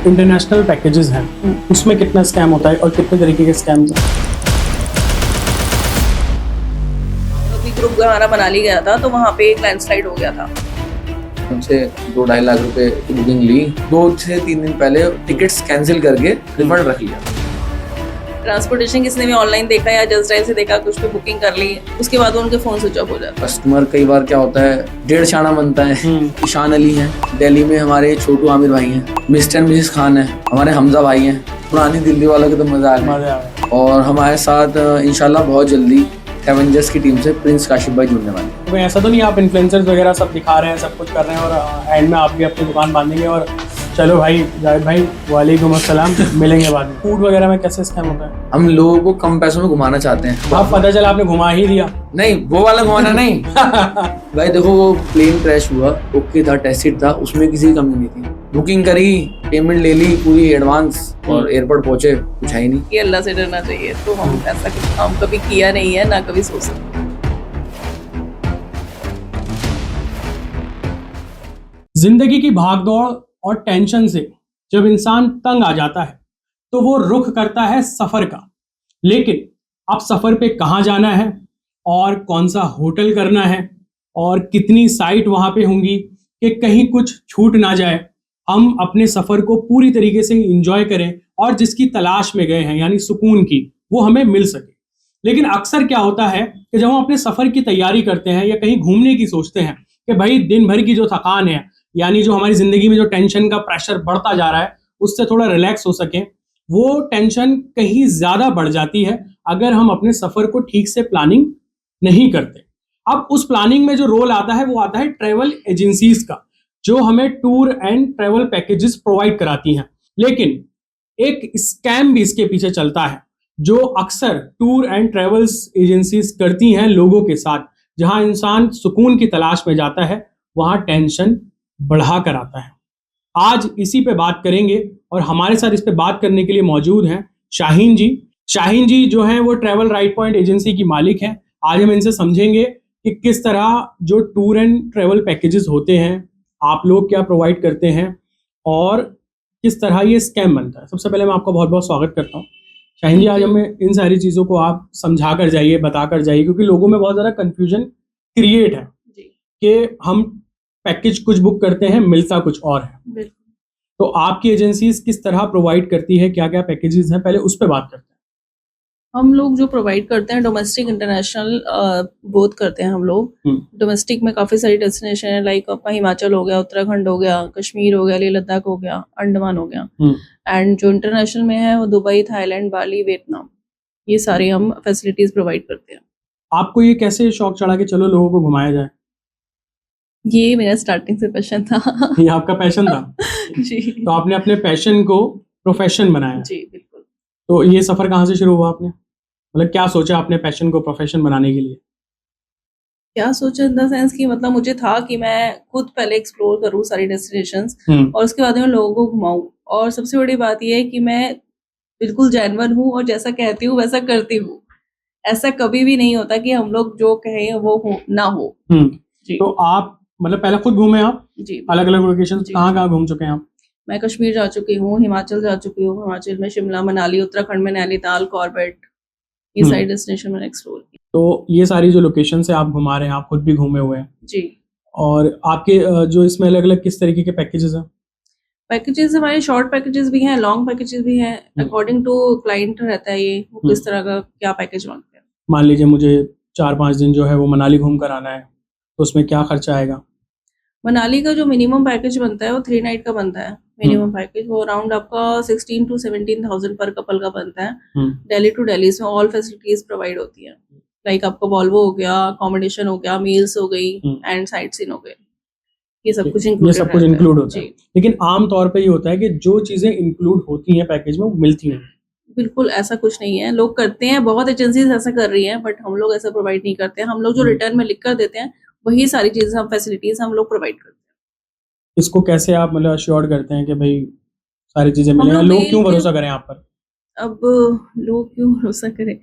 International packages हैं उसमें कितना स्कैम होता है और कितने तरीके के स्कैम्स हैं? अभी ग्रुप हमारा मनाली गया था तो वहाँ पे एक लैंडस्लाइड हो गया था। उनसे 2-2.5 लाख रुपए की बुकिंग ली, 2 से 3 दिन पहले टिकट्स कैंसिल करके रिफंड रख लिया। ट्रांसपोर्टेशन किसने भी ऑनलाइन देखा या जस्ट डायल से देखा, कुछ पे बुकिंग कर ली, उसके बाद उनके फोन स्विच ऑफ हो जाता है। कस्टमर कई बार क्या होता है, 1.5 शाना बनता है। ईशान अली हैं, दिल्ली में हमारे छोटू आमिर भाई हैं, मिस्टर एंड मिसेस खान है, हमारे हमजा भाई हैं, पुरानी दिल्ली वालों के तो मजा आ गया। और हमारे साथ इंशाल्लाह बहुत जल्दी एवेंजर्स की टीम से प्रिंस काशिफ भाई जुड़ने वाले हैं। तो ऐसा तो नहीं आप इन्फ्लुएंसर्स वगैरह सब दिखा रहे हैं, सब कुछ कर रहे हैं और एंड में आप भी अपनी दुकान बांधेंगे और चलो भाई जावेद भाई वालेकुम अस्सलाम मिलेंगे बाद में? फूड वगैरह में कैसे स्कैम होता है? हम लोगों को कम पैसों में घुमाना चाहते हैं। आप पता चला आपने घुमा ही दिया। नहीं, वो वाला घुमाना नहीं। भाई देखो, वो प्लेन क्रैश हुआ, ओके था, टेस्टेड था, उसमें किसी की कमी नहीं थी। बुकिंग करी, पेमेंट ले ली पूरी एडवांस और एयरपोर्ट पहुंचे, कुछ है ही नहीं। ये अल्लाह से डरना चाहिए। तो हम ऐसा कुछ काम कभी किया नहीं है, ना कभी सोच सकते। जिंदगी की भागदौड़ और टेंशन से जब इंसान तंग आ जाता है तो वो रुख करता है सफर का। लेकिन अब सफर पे कहाँ जाना है और कौन सा होटल करना है और कितनी साइट वहां पे होंगी कि कहीं कुछ छूट ना जाए, हम अपने सफर को पूरी तरीके से इंजॉय करें और जिसकी तलाश में गए हैं यानी सुकून की, वो हमें मिल सके। लेकिन अक्सर क्या होता है कि जब हम अपने सफर की तैयारी करते हैं या कहीं घूमने की सोचते हैं कि भाई दिन भर की जो थकान है यानी जो हमारी जिंदगी में जो टेंशन का प्रेशर बढ़ता जा रहा है उससे थोड़ा रिलैक्स हो सके, वो टेंशन कहीं ज्यादा बढ़ जाती है अगर हम अपने सफर को ठीक से प्लानिंग नहीं करते। अब उस प्लानिंग में जो रोल आता है वो आता है ट्रैवल एजेंसीज का, जो हमें tour and travel packages provide कराती हैं। लेकिन एक स्कैम भी इसके पीछे चलता है जो अक्सर टूर एंड ट्रैवल्स एजेंसीज करती हैं लोगों के साथ। जहां इंसान सुकून की तलाश में जाता है वहां टेंशन बढ़ा कर आता है। आज इसी पे बात करेंगे और हमारे साथ इस पे बात करने के लिए मौजूद हैं शाहीन जी। शाहीन जी जो हैं वो ट्रैवल राइट पॉइंट एजेंसी की मालिक हैं। आज हम इनसे समझेंगे कि किस तरह जो टूर एंड ट्रैवल पैकेजेस होते हैं, आप लोग क्या प्रोवाइड करते हैं और किस तरह ये स्कैम बनता है। सबसे पहले मैं आपका बहुत बहुत स्वागत करता हूँ शाहीन जी। आज हमें इन सारी चीज़ों को आप समझा कर जाइए, बता कर जाइए, क्योंकि लोगों में बहुत ज़्यादा कन्फ्यूजन क्रिएट है कि हम पैकेज कुछ बुक करते हैं, मिलता कुछ और है। तो आपकी एजेंसीज किस तरह प्रोवाइड करती है, क्या क्या पैकेजेस हैं, पहले उस पर बात करते हैं। हम लोग जो प्रोवाइड करते हैं डोमेस्टिक इंटरनेशनल बोथ करते हैं हम लोग। डोमेस्टिक में काफ़ी सारी डेस्टिनेशन है, लाइक आपका हिमाचल हो गया, उत्तराखंड हो गया, कश्मीर हो गया, लेह लद्दाख हो गया, अंडमान हो गया। एंड जो इंटरनेशनल में है वो दुबई, थाईलैंड, बाली, वियतनाम, ये सारी हम फैसिलिटीज प्रोवाइड करते हैं। आपको ये कैसे शौक चढ़ा कि चलो लोगों को घुमाया जाए? ये मेरा स्टार्टिंग से पैशन था। ये आपका पैशन था? जी। तो आपने अपने पैशन को प्रोफेशन बनाया? जी बिल्कुल। तो ये सफर कहाँ से शुरू हुआ आपने? मतलब क्या सोचा आपने पैशन को प्रोफेशन बनाने के लिए? क्या सोचा इन द सेंस कि मतलब मुझे था कि मैं खुद पहले एक्सप्लोर करूँ सारी डेस्टिनेशंस और उसके बाद में लोगों को घुमाऊं। और सबसे बड़ी बात यह है कि मैं बिल्कुल जेन्युइन हूँ और जैसा कहती हूँ वैसा करती हूँ। ऐसा कभी भी नहीं होता कि हम लोग जो कहें वो हो ना हो। जी। तो आप मतलब पहले खुद घूमे आप? जी। अलग अलग लोकेशन कहाँ घूम चुके हैं आप? मैं कश्मीर जा चुकी हूँ, हिमाचल जा चुकी हूँ, हिमाचल में शिमला, मनाली, उत्तराखंड में नैनीताल, कॉर्बेट, ये सारी डेस्टिनेशन मैंने एक्सप्लोर की। तो ये सारी जो लोकेशन से आप घुमा रहे हैं, आप खुद भी घूमे हुए हैं? जी। और आपके जो इसमें अलग अलग किस तरीके के पैकेजेस हैं? पैकेजेस हमारे शॉर्ट पैकेजेस भी हैं, लॉन्ग पैकेजेस भी हैं, अकॉर्डिंग टू क्लाइंट रहता है ये वो किस तरह का क्या पैकेज मांगते हैं। मान लीजिए मुझे 4-5 दिन जो है वो मनाली घूम कर आना है, तो उसमें क्या खर्चा आएगा? मनाली का जो मिनिमम पैकेज बनता है वो 3 नाइट का बनता है। मिनिमम पैकेज वो अराउंड आपका 16 to 17,000 पर कपल का बनता है। दिल्ली टू दिल्ली इसमें ऑल फैसिलिटीज प्रोवाइड होती हैं, लाइक आपका वॉल्वो हो गया, अकोमोडेशन हो गया, मील्स हो गई एंड साइट सीन हो गए, ये सब कुछ इंक्लूड होता है। लेकिन आम तौर पे ये होता है कि जो चीजें इंक्लूड होती हैं पैकेज में वो मिलती हैं। बिल्कुल ऐसा कुछ नहीं है, लोग करते हैं, बहुत एजेंसीज ऐसा कर रही हैं, बट हम लोग ऐसा प्रोवाइड नहीं करते हैं। हम लोग जो रिटर्न में लिख कर देते हैं वही सारी चीजें हम फैसिलिटीज हम लोग प्रोवाइड करते हैं। इसको कैसे आप मतलब अश्योर करते हैं कि भाई सारी चीजें मिलेंगी? लोग क्यों भरोसा करें आप पर? अब लोग क्यों भरोसा करें,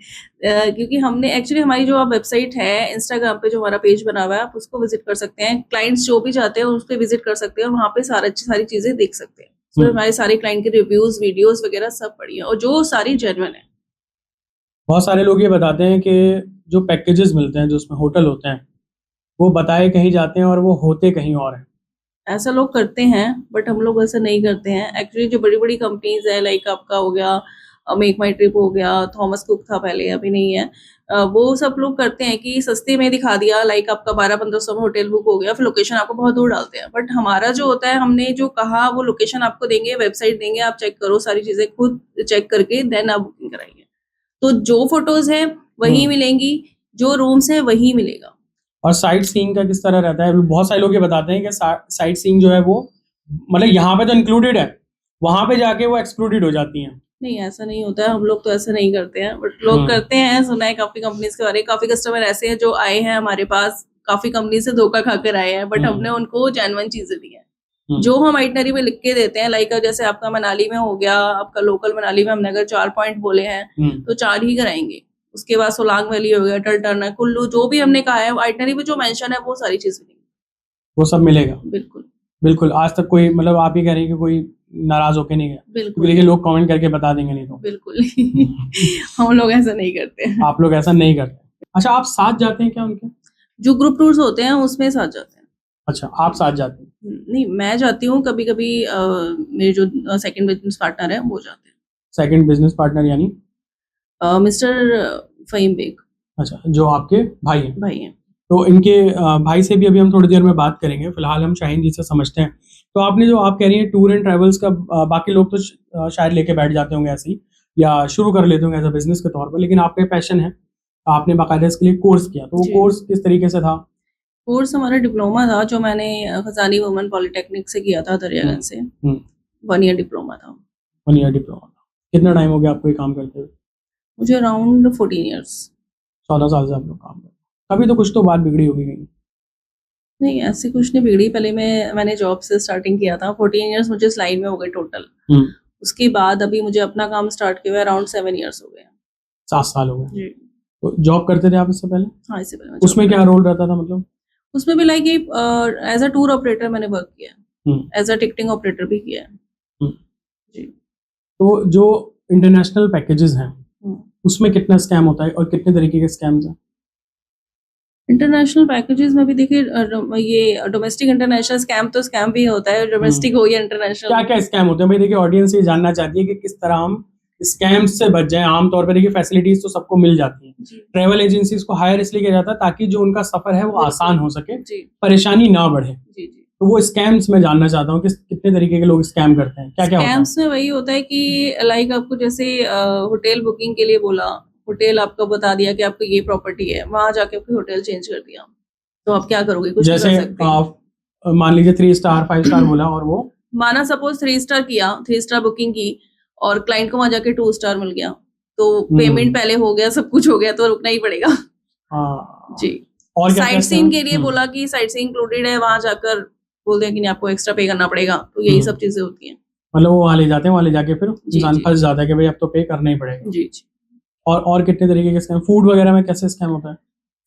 क्योंकि हमने एक्चुअली हमारी जो वेबसाइट है, इंस्टाग्राम पे जो हमारा पेज बना हुआ है, आप उसको विजिट कर सकते हैं। क्लाइंट्स जो भी चाहते हैं उस पर विजिट कर सकते हैं और वहाँ पे सारी चीजें देख सकते हैं। उसमें हमारे सारे क्लाइंट के रिव्यूज, वीडियोस वगैरह सब पड़ी है और जो सारी जेन्युइन है। बहुत सारे लोग ये बताते हैं कि जो पैकेजेस मिलते हैं, जो उसमें होटल होते हैं, वो बताए कहीं जाते हैं और वो होते कहीं और हैं। ऐसा लोग करते हैं बट हम लोग ऐसा नहीं करते हैं। एक्चुअली जो बड़ी बड़ी कंपनीज है, लाइक आपका हो गया मेक माई ट्रिप हो गया, थॉमस कुक था पहले, अभी नहीं है, वो सब लोग करते हैं कि सस्ते में दिखा दिया, लाइक आपका 1200-1500 में होटल बुक हो गया, फिर लोकेशन आपको बहुत दूर डालते हैं। बट हमारा जो होता है, हमने जो कहा वो लोकेशन आपको देंगे, वेबसाइट देंगे, आप चेक करो, सारी चीजें खुद चेक करके देन आप बुकिंग कराइए। तो जो फोटोज है वही मिलेंगी, जो रूम्स है वही मिलेगा। और साइट सीइंग का किस तरह रहता है? बहुत सारे लोग ये बताते हैं कि साइट सीइंग जो है वो मतलब यहाँ पे तो इंक्लूडेड है, वहां पे जाके वो एक्सक्लूडेड हो जाती हैं। नहीं, ऐसा नहीं होता है, हम लोग तो ऐसा नहीं करते हैं, बट लोग करते हैं। सुना है काफी कंपनीज के बारे में, काफी कस्टमर ऐसे हैं जो आए हैं हमारे पास, काफी कंपनी से धोखा खाकर आए हैं, बट हमने उनको जेन्युइन चीजें दी हैं जो हम आइटनरी में लिख के देते हैं। लाइक जैसे आपका मनाली में हो गया, आपका लोकल मनाली में हमने अगर 4 पॉइंट बोले हैं तो 4 ही कराएंगे। उसके बाद सोलांग वैली हो गया, टल टर्न है, कुल्लू, जो भी हमने कहा है आइटनरी में जो मेंशन है वो सारी चीजें मिलेंगी, वो सब मिलेगा। बिल्कुल बिल्कुल। आज तक कोई मतलब आप ये कह रहे हैं कि कोई नाराज होके नहीं गया? बिल्कुल क्योंकि लोग कमेंट करके बता देंगे नहीं तो। बिल्कुल हम लोग ऐसा नहीं करते हैं। आप लोग ऐसा नहीं करते। अच्छा, आप साथ जाते हैं क्या उनके? जो ग्रुप टूर्स होते हैं उसमें साथ जाते हैं। अच्छा, आप साथ जाते हैं? नहीं, मैं जाती हूँ कभी कभी, मेरे जो सेकंड बिजनेस पार्टनर है वो जाते हैं। सेकंड बिजनेस पार्टनर यानी? मिस्टर फहीम बेग। अच्छा, जो आपके भाई हैं? भाई हैं। तो इनके भाई से भी अभी हम थोड़ी देर में बात करेंगे, फिलहाल हम शाहीन जी से समझते हैं। तो आपने जो आप कह रही हैं टूर एंड ट्रैवल्स का, बाकी लोग तो शायद लेके बैठ जाते होंगे ऐसे ही, या शुरू कर लेते होंगे एज अ बिजनेस के तौर पर, लेकिन आपका पैशन है, आपने बाकायदा इसके लिए कोर्स किया, तो वो कोर्स किस तरीके से था? कोर्स हमारा डिप्लोमा था जो मैंने खजानी वुमेन पॉलिटेक्निक से किया था, दरियागंज से। 1 ईयर डिप्लोमा था। 1 ईयर डिप्लोमा था। कितना टाइम हो गया आपको ये काम करते हुए? मुझे अराउंड 14 ईयर्स। 14 साल से आप लोग काम करते हैं। अभी तो कुछ तो बात बिगड़ी होगी कहीं? नहीं, ऐसी कुछ नहीं बिगड़ी। पहले मैंने जॉब से स्टार्टिंग किया था। 14 ईयर्स मुझे इस लाइन में हो गए टोटल। उसके बाद अभी मुझे अपना काम स्टार्ट किया हुआ अराउंड 7 ईयर्स हो गए। 7 साल हो गए जी। तो जॉब करते थे आप इससे पहले? हाँ, इससे पहले। उसमें क्या रोल रहता था मतलब? उसमें भी like as a tour operator मैंने वर्क किया, एज अ टिकटिंग ऑपरेटर भी किया है। जी। तो जो इंटरनेशनल पैकेजेस हैं उसमें कितना स्कैम होता है और कितने तरीके के स्कैम्स हैं? इंटरनेशनल पैकेजेस में भी देखिए, ये डोमेस्टिक इंटरनेशनल स्कैम तो स्कैम भी होता है, डोमेस्टिक हो या इंटरनेशनल। क्या क्या स्कैम होते हैं भाई? देखिए, ऑडियंस ये जानना चाहती है कि किस तरह हम स्कैम्स से बच जाएं। आमतौर पर देखिए फैसिलिटीज तो सबको मिल जाती हैं, ट्रैवल एजेंसीज को हायर इसलिए किया जाता है ताकि जो उनका सफर है वो आसान हो सके, परेशानी ना बढ़े। तो वो स्कैम्स में जानना चाहता हूँ कि कितने तरीके के लोग स्कैम करते हैं, क्या क्या होता है? स्कैम्स में वही होता है कि लाइक आपको जैसे होटल बुकिंग के लिए बोला, होटल आपको बता दिया कि आपको ये प्रॉपर्टी है, वहां जाके आपकी होटल चेंज कर दिया, तो आप क्या करोगे? कुछ जैसे नहीं कर सकते। आप मान लीजिए 3 स्टार 5 स्टार बोला और वो माना सपोज 3 स्टार किया, 3 स्टार बुकिंग की और क्लाइंट को वहां जाके 2 स्टार मिल गया, तो पेमेंट पहले हो गया, सब कुछ हो गया, तो रुकना ही पड़ेगा। जी। और साइट सीइंग के लिए बोला कि साइट सीइंग इंक्लूडेड है, वहां जाकर बोल दिया कि नहीं आपको एक्स्ट्रा पे करना पड़ेगा, तो यही सब चीजें होती हैं। मतलब वो वहां ले जाते हैं, वहां ले जाके फिर इंसान फंस जाता है कि भाई अब तो पे करना ही पड़ेगा। जी जी। और कितने तरीके के स्कैम? फूड वगैरह में कैसे स्कैम होता है?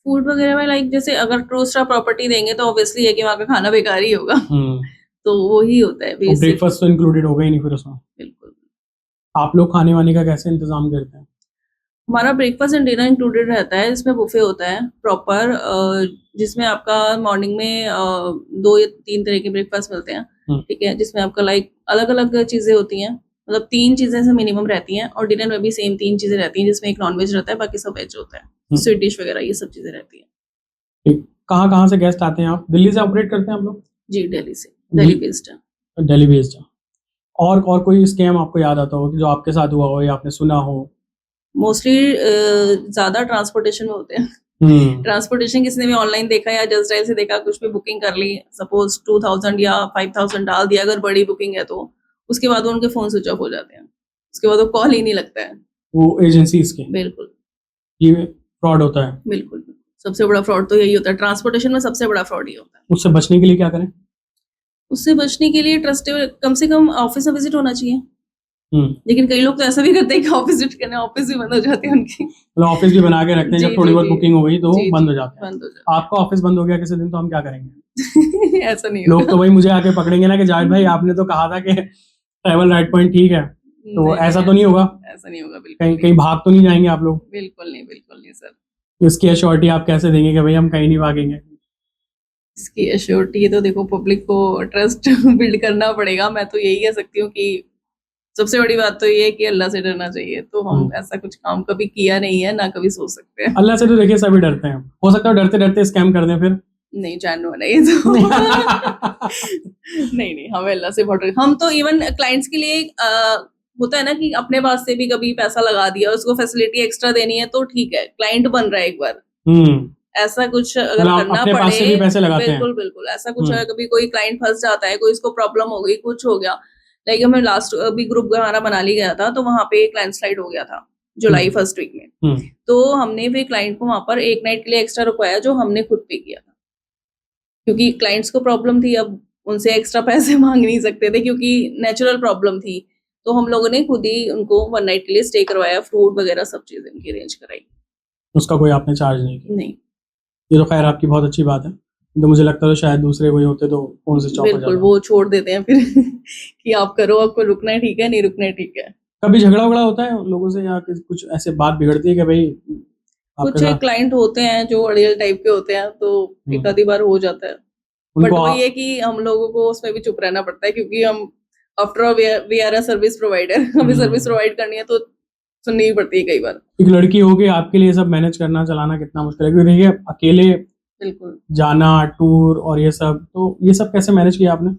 फूड वगैरह में लाइक जैसे अगर 2 स्टार प्रॉपर्टी देंगे तो ऑब्वियसली है कि वहाँ का खाना बेकार ही होगा। तो वो ही होता है बेसिक। ब्रेकफास्ट तो इंक्लूडेड होगा ही नहीं फिर उसमें। बिल्कुल। आप लोग खाने वाने का कैसे इंतजाम करते हैं? हमारा ब्रेकफास्ट एंड डिनर इंक्लूडेड रहता है, इसमें बुफे होता है प्रॉपर, जिसमें आपका मॉर्निंग में 2 या 3 तरह के ब्रेकफास्ट मिलते हैं, ठीक है, जिसमें आपका लाइक अलग अलग चीजें होती हैं, मतलब 3 चीजें से मिनिमम रहती हैं, और डिनर में भी सेम 3 चीजें रहती हैं, जिसमें एक नॉनवेज रहता है, बाकी सब वेज होता है, स्वीट डिश वगैरह ये सब चीजें रहती हैं। कहाँ कहाँ से गेस्ट आते हैं? आप दिल्ली से ऑपरेट करते हैं आप लोग? जी, दिल्ली से, दिल्ली बेस्ड है। दिल्ली बेस्ड है। और कोई स्कैम आपको याद आता हो जो आपके साथ हुआ हो या आपने सुना हो? मोस्टली ज्यादा ट्रांसपोर्टेशन में होते हैं। ट्रांसपोर्टेशन किसी ने भी ऑनलाइन देखा या जस्ट डायल से देखा, कुछ भी बुकिंग कर ली, सपोज 2000 या 5000 डाल दिया, अगर बड़ी बुकिंग है तो उसके बाद उनके फोन स्विच ऑफ हो जाते हैं, उसके बाद वो कॉल ही नहीं लगता है वो एजेंसीज के। बिल्कुल, ये फ्रॉड होता है। बिल्कुल, सबसे बड़ा फ्रॉड तो यही होता है, ट्रांसपोर्टेशन में सबसे बड़ा फ्रॉड ही होता है। उससे बचने के लिए क्या करें? उससे बचने के लिए ट्रस्टेबल, कम से कम ऑफिस में विजिट होना चाहिए। लेकिन कई लोग तो ऐसा भी करते हैं कि ऑफिस विजिट करने ऑफिस भी बंद हो जाते हैं उनकी, मतलब ऑफिस भी बना के रखते हैं, जब थोड़ी बहुत बुकिंग हो गई तो बंद हो जाते हैं। आपका ऑफिस बंद हो गया किसी दिन तो हम क्या करेंगे? ऐसा नहीं लोग तो भाई मुझे आके पकड़ेंगे ना कि जावेद भाई आपने तो कहा था कि ट्रैवल राइट पॉइंट ठीक है, तो नहीं, ऐसा तो नहीं होगा, ऐसा नहीं होगा, बिल्कुल कहीं नहीं, कहीं भाग तो नहीं जाएंगे आप लोग? बिल्कुल नहीं सर। इसकी एश्योरिटी आप कैसे देंगे कि भाई हम कहीं नहीं भागेंगे? इसकी एश्योरिटी तो देखो पब्लिक को ट्रस्ट बिल्ड करना पड़ेगा। मैं तो यही कह सकती हूँ कि सबसे बड़ी बात तो ये है कि अल्लाह से डरना चाहिए। तो हम ऐसा कुछ काम कभी किया नहीं है, ना कभी सोच सकते हैं। अल्लाह से तो देखिए सभी डरते हैं, हो सकता है डरते डरते स्कैम कर दें फिर। नहीं, जानवर है ये तो। नहीं, हमें अल्लाह से बहुत हम तो इवन क्लाइंट्स के लिए होता है ना कि अपने पास से भी कभी पैसा लगा दिया, उसको फैसिलिटी एक्स्ट्रा देनी है तो ठीक है, क्लाइंट बन रहा है एक बार। ऐसा कुछ अगर मतलब करना अपने पास से भी पैसे लगाते हैं? बिल्कुल ऐसा कुछ अगर कभी कोई क्लाइंट फंस जाता है, कोई इसको प्रॉब्लम हो गई, कुछ हो गया, लाइक हमें लास्ट अभी ग्रुप हमारा मनाली गया था, तो वहां पे एक लैंडस्लाइड हो गया था जुलाई फर्स्ट वीक में। तो हमने फिर क्लाइंट को वहां पर एक नाइट के लिए एक्स्ट्रा रुकवाया, जो हमने खुद पे किया था, क्योंकि क्लाइंट्स को प्रॉब्लम थी। अब उनसे एक्स्ट्रा पैसे मांग नहीं सकते थे क्योंकि नेचुरल प्रॉब्लम थी। तो हम लोगों ने खुद ही उनको 1 नाइट के लिए स्टे करवाया, फ्रूट वगैरह सब चीजें उनकी अरेंज कराई। उसका कोई आपने चार्ज नहीं किया? नहीं, ये तो खैर आपकी बहुत अच्छी बात है, तो मुझे लगता है शायद दूसरे कोई होते तो फोन से चौक हो बिल्कुल जाता। वो छोड़ देते हैं फिर कि आप करो, आपको रुकना है ठीक है, नहीं रुकना है ठीक है। कभी झगड़ा वगड़ा होता है लोगों से, या कुछ ऐसे बात बिगड़ती है कि भाई कुछ क्लाइंट होते हैं जो अड़ियल टाइप के होते हैं, तो एक आधी बार हो जाता है। बट वही है कि हम लोगों को उसमें भी चुप रहना पड़ता है, क्योंकि हम after we are a service provider, हमें सर्विस प्रोवाइड करनी है तो सुननी ही पड़ती है कई बार। एक लड़की हो के आपके लिए सब मैनेज करना चलाना कितना मुश्किल है, क्योंकि देखिए अकेले बिल्कुल जाना, टूर और ये सब, तो ये सब कैसे मैनेज किया आपने?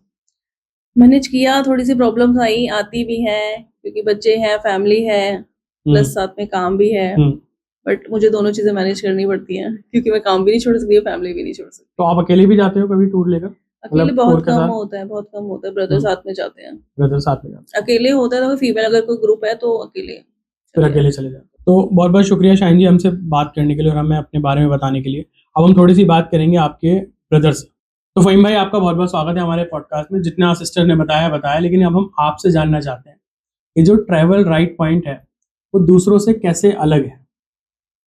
मैनेज किया, थोड़ी सी प्रॉब्लम्स आई, आती भी है क्योंकि बच्चे हैं, फैमिली है, प्लस साथ में काम भी है। बट मुझे दोनों चीजें मैनेज करनी पड़ती हैं, क्योंकि मैं काम भी नहीं छोड़ सकती, फैमिली भी नहीं छोड़ सकती। तो आप अकेले भी जाते हो कभी टूर लेकर? अकेले बहुत कम होता है, ब्रदर साथ में जाते हैं। ब्रदर साथ में जाते हैं। अकेले होता है तो फीमेल अगर कोई ग्रुप है तो अकेले फिर अकेले चले जाते हैं। तो बहुत बहुत शुक्रिया शाहीन जी हमसे बात करने के लिए और हमें अपने बारे में बताने के लिए। अब हम थोड़ी सी बात करेंगे आपके ब्रदर से। तो फ़हीम भाई, आपका बहुत बहुत स्वागत है हमारे पॉडकास्ट में। जितना सिस्टर ने बताया, लेकिन अब हम आपसे जानना चाहते हैं कि जो ट्रैवल राइट पॉइंट है वो दूसरों से कैसे अलग है?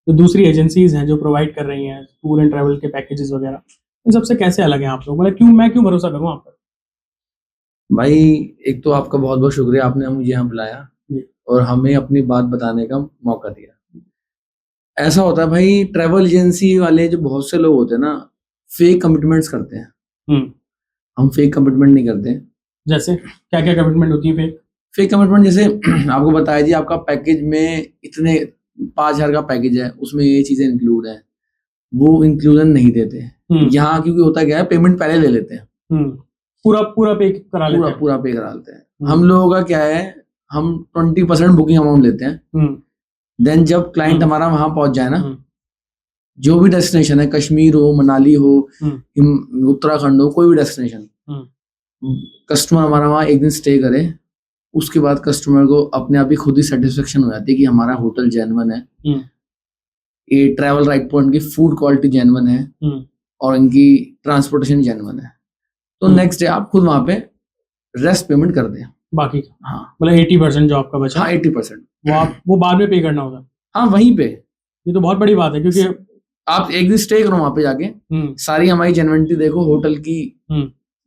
जो दूसरी एजेंसीज हैं जो प्रोवाइड कर रही हैं टूर एंड ट्रैवल के पैकेजेस वगैरह, इन सबसे कैसे अलग हैं आप लोग? मतलब मैं क्यों भरोसा करूँ आप पर? भाई एक तो आपका बहुत बहुत शुक्रिया, आपने मुझे यहाँ बुलाया और हमें अपनी बात बताने का मौका दिया। ऐसा होता है भाई, ट्रैवल एजेंसी वाले जो बहुत से लोग होते हैं ना, फेक कमिटमेंट्स करते हैं। हम फेक कमिटमेंट नहीं करते। जैसे क्या क्या कमिटमेंट होती है फेक कमिटमेंट? जैसे आपको बताया जी, आपका पैकेज में इतने 5,000 का पैकेज है, उसमें ये चीजें इंक्लूड है, वो इंक्लूजन नहीं देते। यहाँ क्योंकि होता क्या है, पेमेंट पहले ले लेते हैं, पूरा पे करा लेते हैं, पूरा पे करा लेते हैं। हम लोगों का क्या है, हम 20% बुकिंग अमाउंट लेते हैं। देन जब क्लाइंट हमारा वहां पहुंच जाए ना, जो भी डेस्टिनेशन है, कश्मीर हो, मनाली हो, उत्तराखंड हो, कोई भी डेस्टिनेशन, कस्टमर हमारा वहां एक दिन स्टे करे, उसके बाद कस्टमर को अपने आप ही खुद ही सेटिस्फेक्शन हो जाती है कि हमारा होटल जेन्युइन है, ये ट्रैवल राइट पॉइंट की फूड क्वालिटी जेन्युइन है और इनकी ट्रांसपोर्टेशन जेन्युइन है। तो नेक्स्ट डे आप खुद वहां पे रेस्ट पेमेंट कर दें बाकी। हाँ, मतलब 80% जो आपका बचा। हाँ, 80% वो बाद में पे करना होगा। हाँ, वहीं पे। ये तो बहुत बड़ी बात है, क्योंकि आप एक दिन स्टे करो वहां पे जाके, सारी हमारी जेन्युइनिटी देखो, होटल की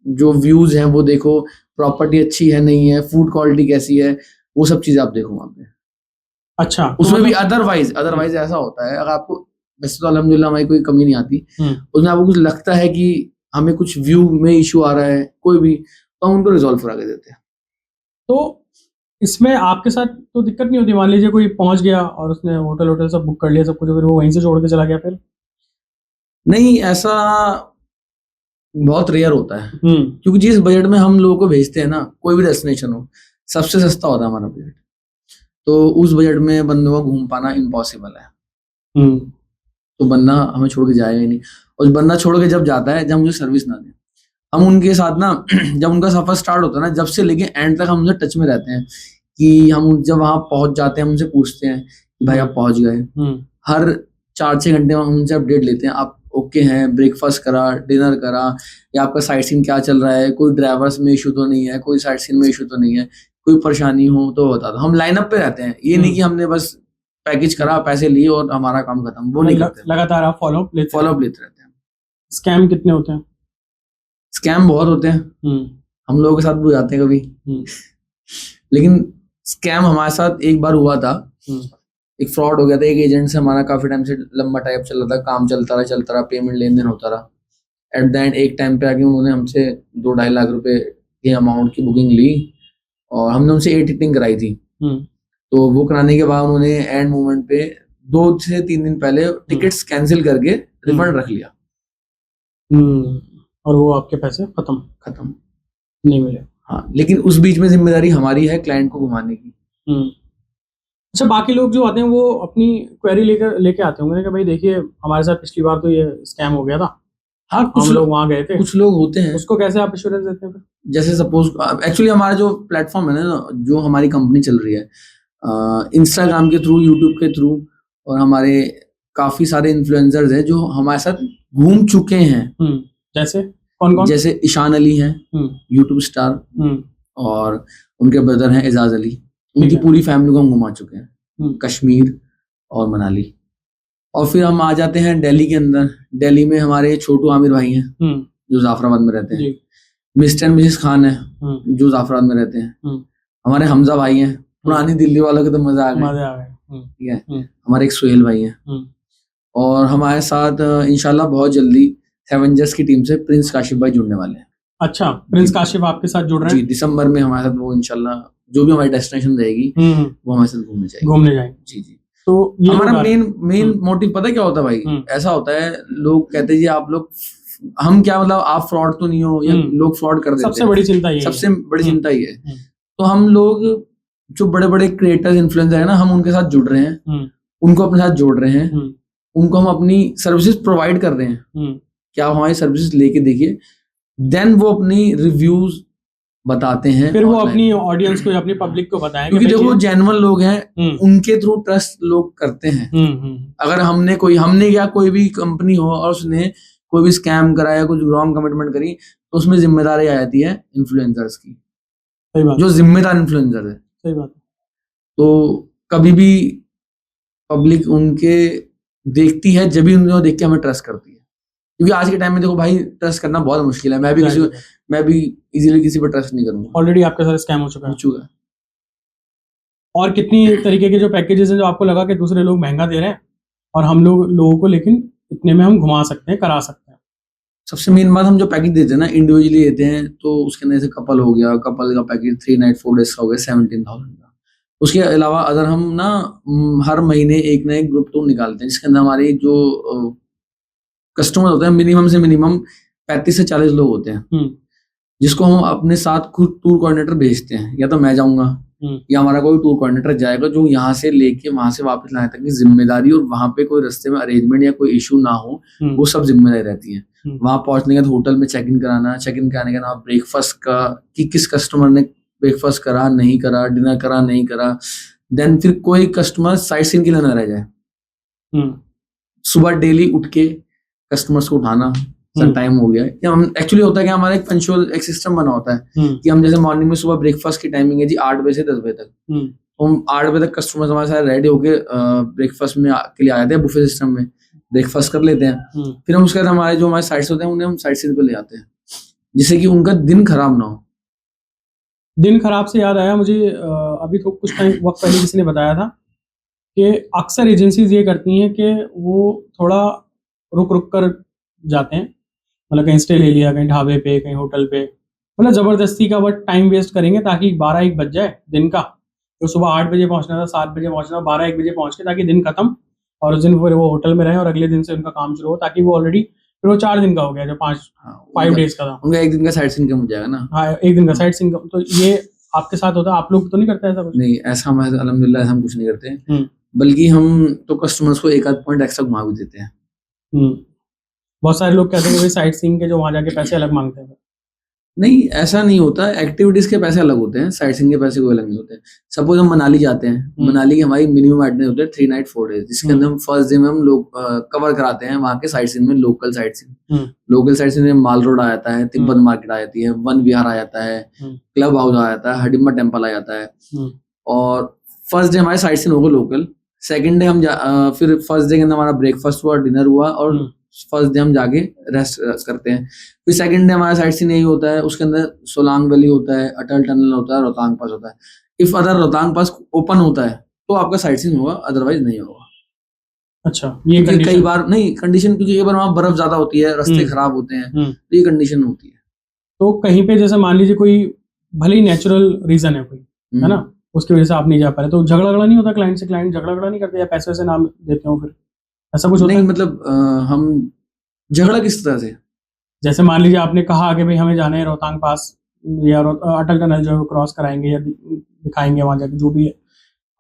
जो व्यूज हैं वो देखो, प्रॉपर्टी अच्छी है नहीं है, फूड क्वालिटी कैसी है, वो सब चीजें आप देखो वहां पे। अच्छा, उसमें भी अदरवाइज ऐसा होता है, अगर आपको, वैसे तो अल्हम्दुलिल्लाह हमारी कोई कमी नहीं आती, उसमें आपको कुछ लगता है कि हमें कुछ व्यू में इशू आ रहा है कोई भी, तो हम उनको रिजॉल्व करा के देते हैं। तो इसमें आपके साथ तो दिक्कत नहीं होती? मान लीजिए कोई पहुंच गया और उसने होटल सब बुक कर लिया सब कुछ, फिर वो वहीं से छोड़ के चला गया फिर? नहीं, ऐसा बहुत रेयर होता है, क्योंकि जिस बजट में हम लोगों को भेजते हैं ना, कोई भी डेस्टिनेशन हो, सबसे सस्ता होता है हमारा बजट, तो उस बजट में बंदों को घूम पाना इम्पॉसिबल है। तो बंदा हमें छोड़ के जाएगा ही नहीं, और बंदा छोड़ के जब जाता है, जब मुझे सर्विस ना दे, हम उनके साथ ना जब उनका सफर स्टार्ट होता है ना, जब से लेके एंड तक हम उनसे टच में रहते हैं, कि हम जब वहां पहुंच जाते हैं, हम उनसे पूछते हैं कि भाई आप पहुंच गए, हर 4-6 घंटे में हम उनसे अपडेट लेते हैं, आप ओके हैं, ब्रेकफास्ट करा, डिनर करा, या आपका साइट सीन क्या चल रहा है, कोई ड्राइवर्स में इशू तो नहीं है, कोई साइट सीन में इशू तो नहीं है, कोई परेशानी हो तो बता दो। हम लाइनअप पे रहते हैं, ये नहीं कि हमने बस पैकेज करा, पैसे लिए और हमारा काम खत्म, वो नहीं करते। लगातार आप फॉलोअप लेते रहते हैं। स्कैम कितने होते हैं? स्कैम बहुत होते हैं, हम लोगों के साथ भी हो जाते हैं कभी। लेकिन स्कैम हमारे साथ एक बार हुआ था, एक फ्रॉड हो गया था। एक एजेंट से हमारा काफी टाइम से लंबा टाइप चल रहा था, काम चलता रहा, पेमेंट लेन देन होता रहा। एट द एंड एक टाइम पे आके उन्होंने हमसे 2-2.5 लाख रुपए के अमाउंट की बुकिंग ली और हमने उनसे टिकटिंग कराई थी। तो वो कराने के बाद उन्होंने एंड मोमेंट पे 2 से 3 दिन पहले टिकट्स कैंसिल करके रिफंड रख लिया। और वो आपके पैसे खत्म नहीं मिले। हाँ, लेकिन उस बीच में जिम्मेदारी हमारी है क्लाइंट को घुमाने की। अच्छा, बाकी लोग जो आते हैं वो अपनी क्वेरी लेके आते होंगे कि भाई देखिए हमारे साथ पिछली बार तो ये स्कैम हो गया था। हाँ, कुछ लोग वहाँ गए थे, कुछ लोग होते हैं। उसको कैसे आप एश्योरेंस देते हैं? जैसे सपोज एक्चुअली हमारा जो प्लेटफॉर्म है ना, जो हमारी कंपनी चल रही है इंस्टाग्राम के थ्रू, यूट्यूब के थ्रू, और हमारे काफी सारे इन्फ्लुएंसर्स हैं जो हमारे साथ घूम चुके हैं। जैसे कौन? जैसे ईशान अली हैं, यूट्यूब स्टार, और उनके ब्रदर हैं एजाज अली। उनकी पूरी फैमिली को हम घुमा चुके हैं, कश्मीर और मनाली। और फिर हम आ जाते हैं दिल्ली के अंदर। दिल्ली में हमारे छोटू आमिर भाई हैं जो जाफराबाद में रहते हैं। मिस्टर एंड मिसेस खान है जो जाफराबाद में रहते हैं। हमारे हमजा भाई हैं, पुरानी दिल्ली वालों के तो मजा आ गया, ठीक है। हमारे एक सुहेल भाई हैं, और हमारे साथ इंशाल्लाह बहुत जल्दी एवेंजर्स की टीम से प्रिंस काशिफ भाई जुड़ने वाले हैं। अच्छा, प्रिंस काशिफ आपके साथ जुड़ रहे हैं? जी, दिसंबर में हमारे साथ वो इंशाल्लाह जो भी हमारी डेस्टिनेशन रहेगी वो हमारे साथ घूमने जाएंगे। जी। तो हमारा मेन मोटिव पता क्या होता है भाई? ऐसा होता है, लोग कहते हैं जी आप लोग, हम क्या मतलब आप फ्रॉड तो नहीं हो, या लोग फ्रॉड कर देते हैं। सबसे बड़ी चिंता ही है। तो हम लोग जो बड़े बड़े क्रिएटर्स, इन्फ्लुएंसर है ना, हम उनके साथ जुड़ रहे हैं, उनको अपने साथ जोड़ रहे हैं, उनको हम अपनी सर्विसेज प्रोवाइड कर रहे हैं कि आप हमारी सर्विसेज लेके देखिए। देन वो अपनी रिव्यूज बताते हैं, फिर वो अपनी ऑडियंस को, अपनी पब्लिक को बताएं, क्योंकि देखो जेन्युइन लोग हैं, उनके थ्रू ट्रस्ट लोग करते हैं। अगर हमने या कोई भी कंपनी हो और उसने कोई भी स्कैम कराया, कुछ रॉन्ग कमिटमेंट करी, तो उसमें जिम्मेदारी आ जाती है इन्फ्लुएंसर्स की। सही बात, जो जिम्मेदार इन्फ्लुएंसर है। सही बात। तो कभी भी पब्लिक उनके देखती है, जब भी उनको देख के हमें ट्रस्ट करती है। क्योंकि आज के टाइम में देखो भाई, ट्रस्ट करना बहुत मुश्किल है। मैं भी इजीली किसी पर ट्रस्ट नहीं करूंगा। ऑलरेडी आपके साथ स्कैम हो चुका है। और कितनी तरीके के जो पैकेजेस हैं जो आपको लगा कि दूसरे लोग महंगा दे रहे हैं और हम लोगों को लेकिन इतने में हम घुमा सकते हैं, करा सकते हैं। सबसे मेन बात, हम जो पैकेज देते हैं ना, इंडिविजुअली देते हैं, तो उसके अंदर जैसे कपल हो गया, कपल का पैकेज 3 नाइट 4 डेज का हो गया 17,000 का। उसके अलावा अगर हम ना हर महीने एक ना एक ग्रुप टूर निकालते हैं, जिसके अंदर हमारे जो कस्टमर होते हैं मिनिमम से मिनिमम 35 से 40 लोग होते हैं, जिसको हम अपने साथ खुद टूर कोऑर्डिनेटर भेजते हैं। या तो मैं जाऊंगा या हमारा कोई टूर कोऑर्डिनेटर जाएगा, जो यहाँ से लेके वहां से वापस लाने तक की जिम्मेदारी, और वहां पे कोई रास्ते में अरेंजमेंट या कोई इशू ना हो, वो सब जिम्मेदारी रहती है। वहां पहुंचने के बाद होटल में चेक इन कराने के बाद ब्रेकफास्ट का, कि किस कस्टमर ने ब्रेकफास्ट करा नहीं करा, डिनर करा नहीं करा। देन फिर कोई कस्टमर साइट सीइंग के लिए ना रह जाए। सुबह डेली उठ के कस्टमर्स को उठाना, सर टाइम हो गया है। हम एक्चुअली होता है कि हमारा एक पंक्चुअल एक सिस्टम बना होता है कि हम जैसे मॉर्निंग में सुबह ब्रेकफास्ट की टाइमिंग है जी 8 बजे से 10 बजे तक, तो हम 8 बजे तक कस्टमर्स हमारे साथ रेडी होके ब्रेकफास्ट में के लिए आ जाते हैं। बुफे सिस्टम में ब्रेकफास्ट कर लेते हैं। फिर हम उसके बाद हमारे जो हमारे साइट्स होते हैं उन्हें हम साइट सीइंग पे ले आते हैं, जिससे कि उनका दिन खराब ना हो। दिन खराब से याद आया मुझे, अभी तो कुछ टाइम वक्त पहले किसी ने बताया था कि अक्सर एजेंसीज ये करती हैं कि वो थोड़ा रुक कर जाते हैं, मतलब कहीं स्टे ले लिया, कहीं ढाबे पे, कहीं होटल पे, मतलब ज़बरदस्ती का बट टाइम वेस्ट करेंगे ताकि 12-1 बज जाए दिन का। तो सुबह 8 बजे पहुंचना था, 7 बजे पहुंचना, 12-1 बजे पहुंच के, ताकि दिन खत्म और उस दिन फिर वो होटल में रहे और अगले दिन से उनका काम शुरू हो, ताकि वो ऑलरेडी फिर वो 4 दिन का हो गया जो 5 डेज का था, उनका 1 दिन का साइट सीइंग कम हो जाएगा ना। हाँ, 1 दिन का साइट सीइंग। तो ये आपके साथ होता है? आप लोग तो नहीं करते ऐसा कुछ? नहीं, ऐसा हमारे अल्हम्दुलिल्लाह हम कुछ नहीं करते, बल्कि हम तो कस्टमर्स को एक आध पॉइंट एक्स्ट्रा घुमा भी देते हैं। बहुत सारे लोग कहते हैं कि साइट सीइंग के जो वहां जाके पैसे अलग मांगते हैं। नहीं, ऐसा नहीं होता। एक्टिविटीज के पैसे अलग होते हैं, साइट सीइंग के पैसे कोई अलग नहीं होते। सपोज हम मनाली जाते हैं, मनाली की हमारी मिनिमम एडमिट होते हैं 3 नाइट 4 डेज, जिसके अंदर हम फर्स्ट डे में हम लोग कवर कराते हैं वहाँ के साइट सीइंग में, लोकल साइट सीइंग में माल रोड आ जाता है, तिब्बत मार्केट आ जाती है, वन विहार आ जाता है, क्लब हाउस आ जाता है, हडिम्बा टेम्पल आ जाता है। और फर्स्ट डे हमारे साइट सीइंग होगा लोकल। सेकंड डे हम फिर फर्स्ट डे के अंदर हमारा ब्रेकफास्ट हुआ, डिनर हुआ, और फर्स्ट डे हम जाके रेस्ट करते हैं। फिर सेकंड डे हमारा साइट सीन यही होता है, उसके अंदर सोलांग वैली होता है, अटल टनल होता है, रोहतांग पास होता है। If other Rohtang pass open होता है तो आपका साइट सीन होगा, अदरवाइज नहीं होगा। अच्छा, ये क्योंकि कई कंडीशन। बार नहीं कंडीशन, क्योंकि कई बार वहाँ बर्फ ज्यादा होती है, रास्ते खराब होते हैं, तो ये कंडीशन होती है। तो कहीं पे जैसे मान लीजिए कोई भले ही नेचुरल रीजन है कोई, है ना, उसकी वजह से आप नहीं जा पा रहे, तो झगड़ा नहीं होता क्लाइंट से? क्लाइंट झगड़ा नहीं करते या पैसे से नाम देते हो, फिर ऐसा कुछ होता नहीं है? मतलब हम झगड़ा किस तरह से? जैसे मान लीजिए आपने कहा कि भाई हमें जाना है रोहतांग पास या अटल टनल जो है क्रॉस कराएंगे या दिखाएंगे वहां जाके, जो भी है,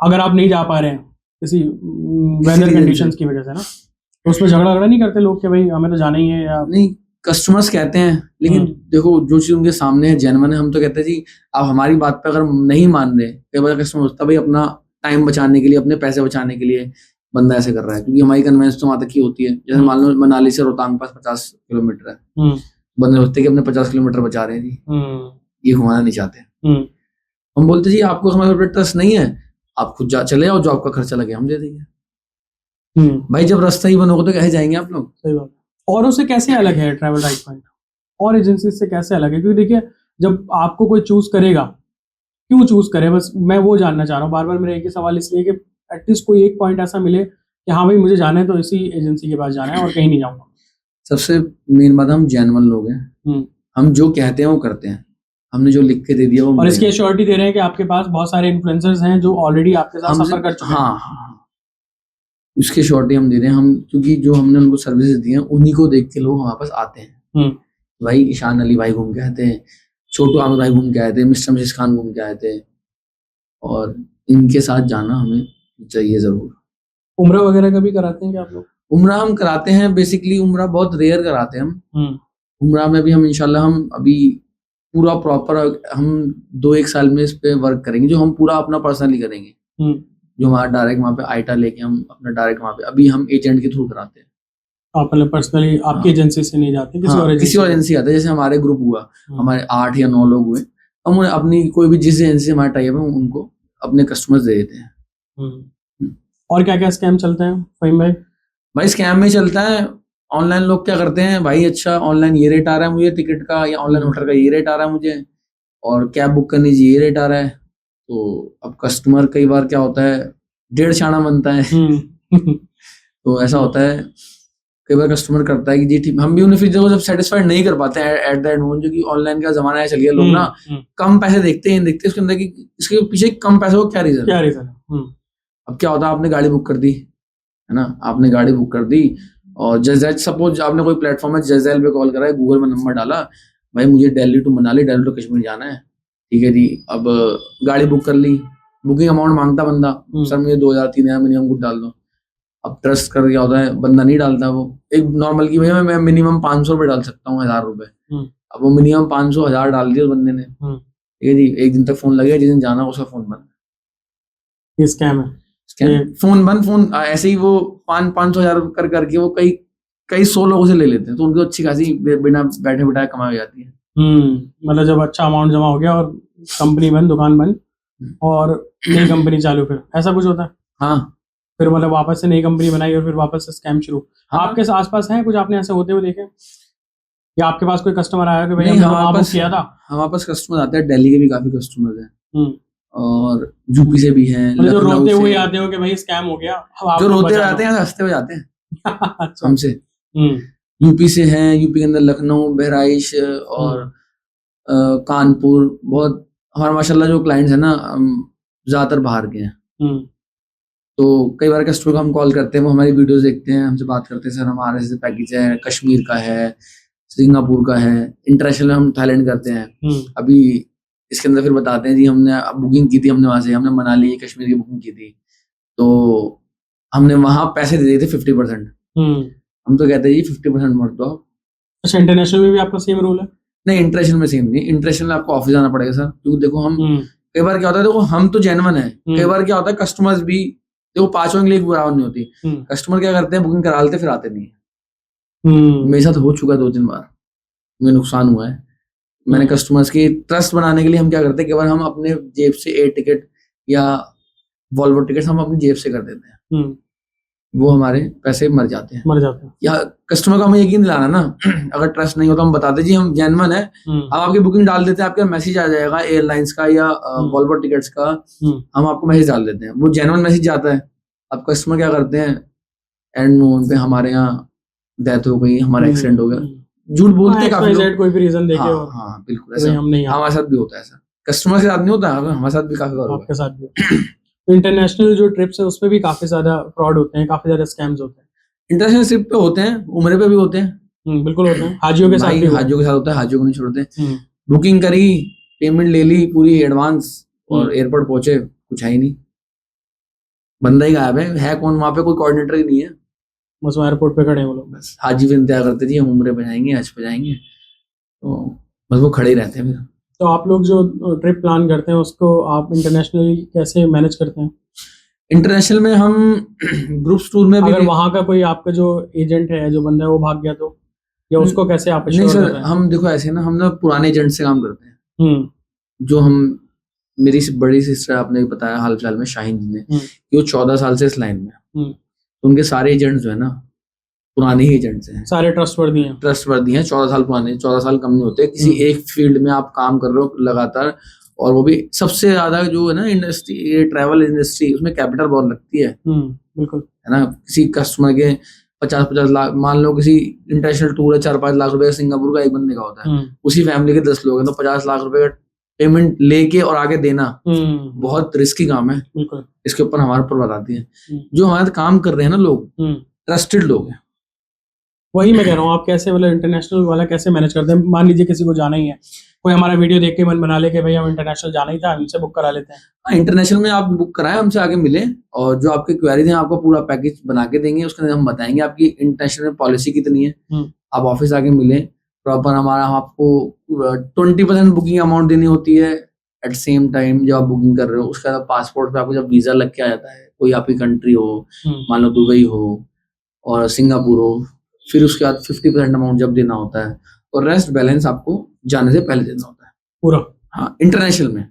अगर आप नहीं जा पा रहे हैं किसी वेदर reason कंडीशंस की वजह से ना, तो उसमें झगड़ा नहीं करते लोग कि भाई हमें तो जाना ही है? या नहीं, कस्टमर्स कहते हैं, लेकिन देखो जो चीज उनके सामने है जेन्युइन है, हम तो कहते हैं जी आप हमारी बात पे अगर नहीं मान रहे, कई बार कस्टमर होता है भाई अपना टाइम बचाने के लिए, अपने पैसे बचाने के लिए बंदा ऐसे कर रहा है, क्योंकि हमारी कन्वेंस तो वहां तक की होती है। जैसे मान लो मनाली से रोहतांग पास 50 किलोमीटर है, बंदे सोचते हैं कि अपने 50 किलोमीटर बचा रहे हैं जी, ये घुमाना नहीं चाहते। हम बोलते जी आपको हमारे ऊपर ट्रस्ट नहीं है, आप खुद चले जाओ, जो आपका खर्चा लगे हम दे देंगे। भाई जब रास्ता ही बंद होगा तो कैसे जाएंगे आप लोग? सही बात। औरों से कैसे अलग है ट्रैवल राइट पॉइंट, और एजेंसी से कैसे अलग है? क्योंकि देखिए जब आपको कोई चूज करेगा, क्यों चूज करे, बस मैं वो जानना चाह रहा हूँ। बार बार मेरा एक ही सवाल इसलिए कि एटलीस्ट कोई एक पॉइंट ऐसा मिले कि हाँ भाई मुझे जाना है तो इसी एजेंसी के पास जाना है और कहीं नहीं जाऊंगा। सबसे मेन बात, हम जेन्युइन लोग हैं, हम जो कहते हैं वो करते हैं, हमने जो लिख के दे दिया वो। और इसकी एश्योरिटी दे रहे हैं कि आपके पास बहुत सारे इन्फ्लुएंसर्स हैं जो ऑलरेडी आपके साथ सफर कर चुके हैं। हाँ, उसकी एश्योरिटी हम दे रहे हैं, हम क्योंकि जो हमने उनको सर्विसेज दी हैं उन्हीं को देख के लोग हमारे पास आते हैं। भाई ईशान अली भाई घूम के आए थे, छोटू आमिर भाई घूम के आए थे, मिस्टर मिसेस खान घूम के आए थे, और इनके साथ जाना हमें चाहिए जरूर। उम्रा वगैरह का भी कराते हैं क्या आप लोग? उम्रा हम कराते हैं, बेसिकली उम्रा बहुत रेयर कराते हैं हम। उम्रा में भी हम इंशाल्लाह हम अभी पूरा प्रॉपर हम 2-1 साल में इस पे वर्क करेंगे, जो हम पूरा अपना पर्सनली करेंगे। जो हमारा डायरेक्ट वहाँ पे आइटा लेके हम अपना डायरेक्ट वहाँ पे, अभी हम एजेंट के थ्रू कराते हैं। आप मतलब पर्सनली आपकी एजेंसी से नहीं जाते, किसी और एजेंसी आते हैं। जैसे हमारे ग्रुप हुआ, हमारे 8 या 9 लोग हुए, हम उन्हें अपनी कोई भी जिस एजेंसी से हमारा टाइप है उनको अपने कस्टमर्स दे देते हैं। और क्या क्या स्कैम चलते हैं फहीम भाई? भाई स्कैम में चलता है, ऑनलाइन लोग क्या करते हैं भाई, अच्छा ऑनलाइन ये रेट आ रहा है मुझे टिकट का, या ऑनलाइन होटल का ये रेट आ रहा है मुझे, और कैब बुक करनी चाहिए ये रेट आ रहा है। तो अब कस्टमर कई बार क्या होता है, 1.5 छाना बनता है। तो ऐसा होता है, कई बार कस्टमर करता है कि जी ठीक, हम भी उन्हें फिर जब सेटिस्फाइड नहीं कर पाते हैं एट दैट मोमेंट, जो कि ऑनलाइन का जमाना है, चल गया, लोग ना कम पैसे देखते हैं, देखते हैं उसके अंदर कि इसके पीछे कम पैसे को क्या रीजन है। अब क्या होता है, आपने गाड़ी बुक कर दी है ना, आपने गाड़ी बुक कर दी, और जैसे सपोज आपने कोई प्लेटफॉर्म है जैज़ेल पे कॉल करा है, गूगल में नंबर डाला, भाई मुझे दिल्ली टू मनाली, दिल्ली टू कश्मीर जाना है, ठीक है जी। अब गाड़ी बुक कर ली, बुकिंग अमाउंट मांगता बंदा, सर मुझे 2,000-3,000 मिनिमम कुछ डाल दो। अब ट्रस्ट कर क्या होता है, बंदा नहीं डालता, वो एक नॉर्मल की भैया मैं मिनिमम 500 रुपये डाल सकता हूँ, 1,000 रुपये। अब वो मिनिमम 500 1000 डाल दिया उस बंदे ने, ठीक है जी। एक दिन तक फोन लगेगा, जिस दिन जाना उसका फोन बंद। ये स्कैम है, फोन बंद, फोन ऐसे ही वो 500 1000 कर करके वो कई 100 लोगों से ले लेते हैं, तो उनको अच्छी खासी बिना बैठे बिठाए कमाई जाती है। मतलब जब अच्छा अमाउंट जमा हो गया और कंपनी बंद, दुकान बंद, और नई कंपनी चालू, फिर ऐसा कुछ होता है? हाँ, फिर मतलब वापस से नई कंपनी बनाई और फिर वापस से स्कैम शुरू। हाँ? आपके आसपास है कुछ आपने ऐसे होते हुए देखे, या आपके पास कोई कस्टमर आया कि भाई हमने वहाँ बुक किया था? हमारे पास कस्टमर आते हैं, दिल्ली के भी काफी कस्टमर हैं, और यूपी से भी हैं। जो रोते हुए आते हो कि भाई स्कैम हो गया, जो रोते हुए आते हैं, हंसते हुए जाते हैं हमसे। यूपी से हैं, यूपी के अंदर लखनऊ, बहराइच और कानपुर, बहुत हमारा माशाल्लाह जो क्लाइंट्स हैं ना ज्यादातर बाहर के हैं। तो कई बार कस्टमर को हम कॉल करते हैं, वो हमारी वीडियोस देखते हैं, हमसे बात करते हैं, सर हमारे ऐसे पैकेज है, कश्मीर का है, सिंगापुर का है, इंटरनेशनल हम थाईलैंड करते हैं। अभी इसके अंदर फिर बताते हैं जी हमने बुकिंग की थी, हमने वहां से हमने मनाली कश्मीर की बुकिंग की थी, तो हमने वहां पैसे दे दिए थे 50%। हम तो कहते हैं जी 50% मत दो। अच्छा, इंटरनेशनल में भी आपका सेम रूल है? नहीं, इंटरनेशनल में सेम नहीं, इंटरनेशनल में आपको ऑफिस आना पड़ेगा सर, क्योंकि देखो हम कई बार क्या होता है, देखो हम तो जेन्युइन है, कई बार क्या होता है कस्टमर्स भी, देखो 5 के लिए बराबर नहीं होती, कस्टमर क्या करते हैं बुकिंग करा लेते फिर आते नहीं है। मेरे साथ हो चुका है 2-3 बार, मुझे नुकसान हुआ है। मैंने कस्टमर्स की ट्रस्ट बनाने के लिए हम क्या करते हैं, केवल हम अपने जेब से एयर टिकट या वॉल्वो टिकट हम अपनी जेब से कर देते हैं। वो हमारे पैसे मर जाते हैं। मर जाते हैं। या कस्टमर को हमें यकीन दिलाना ना, अगर ट्रस्ट नहीं हो तो हम बताते जी हम जेन्युइन है, हम आपकी बुकिंग डाल देते हैं, आपका मैसेज आ जाएगा एयरलाइंस का या वॉल्वो टिकट्स का, हम आपको मैसेज डाल देते हैं, वो जेन्युइन मैसेज आता है। अब कस्टमर क्या करते हैं, एंड मोमेंट पे हमारे यहाँ डेथ हो गई, हमारा एक्सीडेंट हो गया, झूठ बोलते हैं काफी लोग, कोई भी रीजन देके। हाँ बिल्कुल ऐसा हम नहीं, हमारे साथ भी होता है ऐसा, कस्टमर के साथ नहीं होता, हमारे साथ भी काफी बार हुआ है। आपके साथ भी। तो इंटरनेशनल जो ट्रिप्स है उसमें भी काफी ज्यादा फ्रॉड होते हैं, काफी ज्यादा स्कैम्स होते हैं। इंटरनेशनल ट्रिप पे होते हैं, उम्र पे भी होते हैं। बिल्कुल होते हैं, हाजियों के साथ भी हाजियों के साथ होता है, हाजियों को नहीं छोड़ते। बुकिंग करी, पेमेंट ले ली पूरी एडवांस, और एयरपोर्ट पहुंचे, कुछ है ही नहीं, बंदा ही गायब है कौन वहां पे, कोई कोऑर्डिनेटर ही नहीं है, बस एयरपोर्ट पे खड़े हैं वो लोग। बस हाजी भी इंतजार करते जी हम उम्रे पे जाएंगे, हज पे जाएंगे, तो बस वो खड़े ही रहते हैं। फिर तो आप लोग जो ट्रिप प्लान करते हैं उसको आप इंटरनेशनली कैसे मैनेज करते हैं? इंटरनेशनल में हम ग्रुप्स टूर में भी, अगर वहां का कोई आपका जो एजेंट है, जो बंदा है वो भाग गया तो, या उसको कैसे आप नहीं सर, हम देखो ऐसे ना, हम ना पुराने एजेंट से काम करते हैं। जो हम, मेरी बड़ी सिस्टर आपने बताया हाल फिलहाल में शाहीन जी ने, कि वो 14 साल से इस लाइन में, तो उनके सारे एजेंट्स जो है ना पुराने ही एजेंट्स हैं, सारे ट्रस्टवर्दी हैं। 14 साल पुराने, 14 साल कम नहीं होते। किसी एक फील्ड में आप काम कर रहे हो लगातार, और वो भी सबसे ज्यादा जो है ना इंडस्ट्री, ये ट्रैवल इंडस्ट्री, उसमें कैपिटल बहुत लगती है। बिल्कुल है ना, किसी कस्टमर के 50-50 लाख, मान लो किसी इंटरनेशनल टूर है 4-5 लाख रुपए सिंगापुर का एक बंदे का होता है, उसी फैमिली के 10 लोग हैं, तो 50 लाख रुपए का पेमेंट लेके और आगे देना बहुत रिस्की काम है। इसके ऊपर हमारे ऊपर बताती है, जो हमारे काम कर रहे हैं ना लोग, ट्रस्टेड लोग हैं। वही मैं कह रहा हूँ, आप कैसे मतलब इंटरनेशनल वाला कैसे मैनेज करते हैं? मान लीजिए किसी को जाना ही है, कोई हमारा वीडियो देख के मन बना ले कि भाई हम इंटरनेशनल जाना ही था, हमसे बुक करा लेते हैं। इंटरनेशनल में आप बुक कराएं, हमसे आगे मिले, और जो आपके क्वेरीज हैं आपको पूरा पैकेज बना के देंगे, उसके अंदर हम बताएंगे आपकी इंटरनेशनल में पॉलिसी कितनी है। आप ऑफिस आके मिले प्रॉपर, हमारा हम आपको 20% बुकिंग अमाउंट देनी होती है एट सेम टाइम जब आप बुकिंग कर रहे हो। उसके बाद पासपोर्ट पे आपको जब वीजा लग के आ जाता है, कोई आपकी कंट्री हो, मान लो दुबई हो और सिंगापुर हो, फिर उसके बाद 50% अमाउंट जब देना होता है, और रेस्ट बैलेंस आपको जाने से पहले देना होता है पूरा। हाँ, इंटरनेशनल में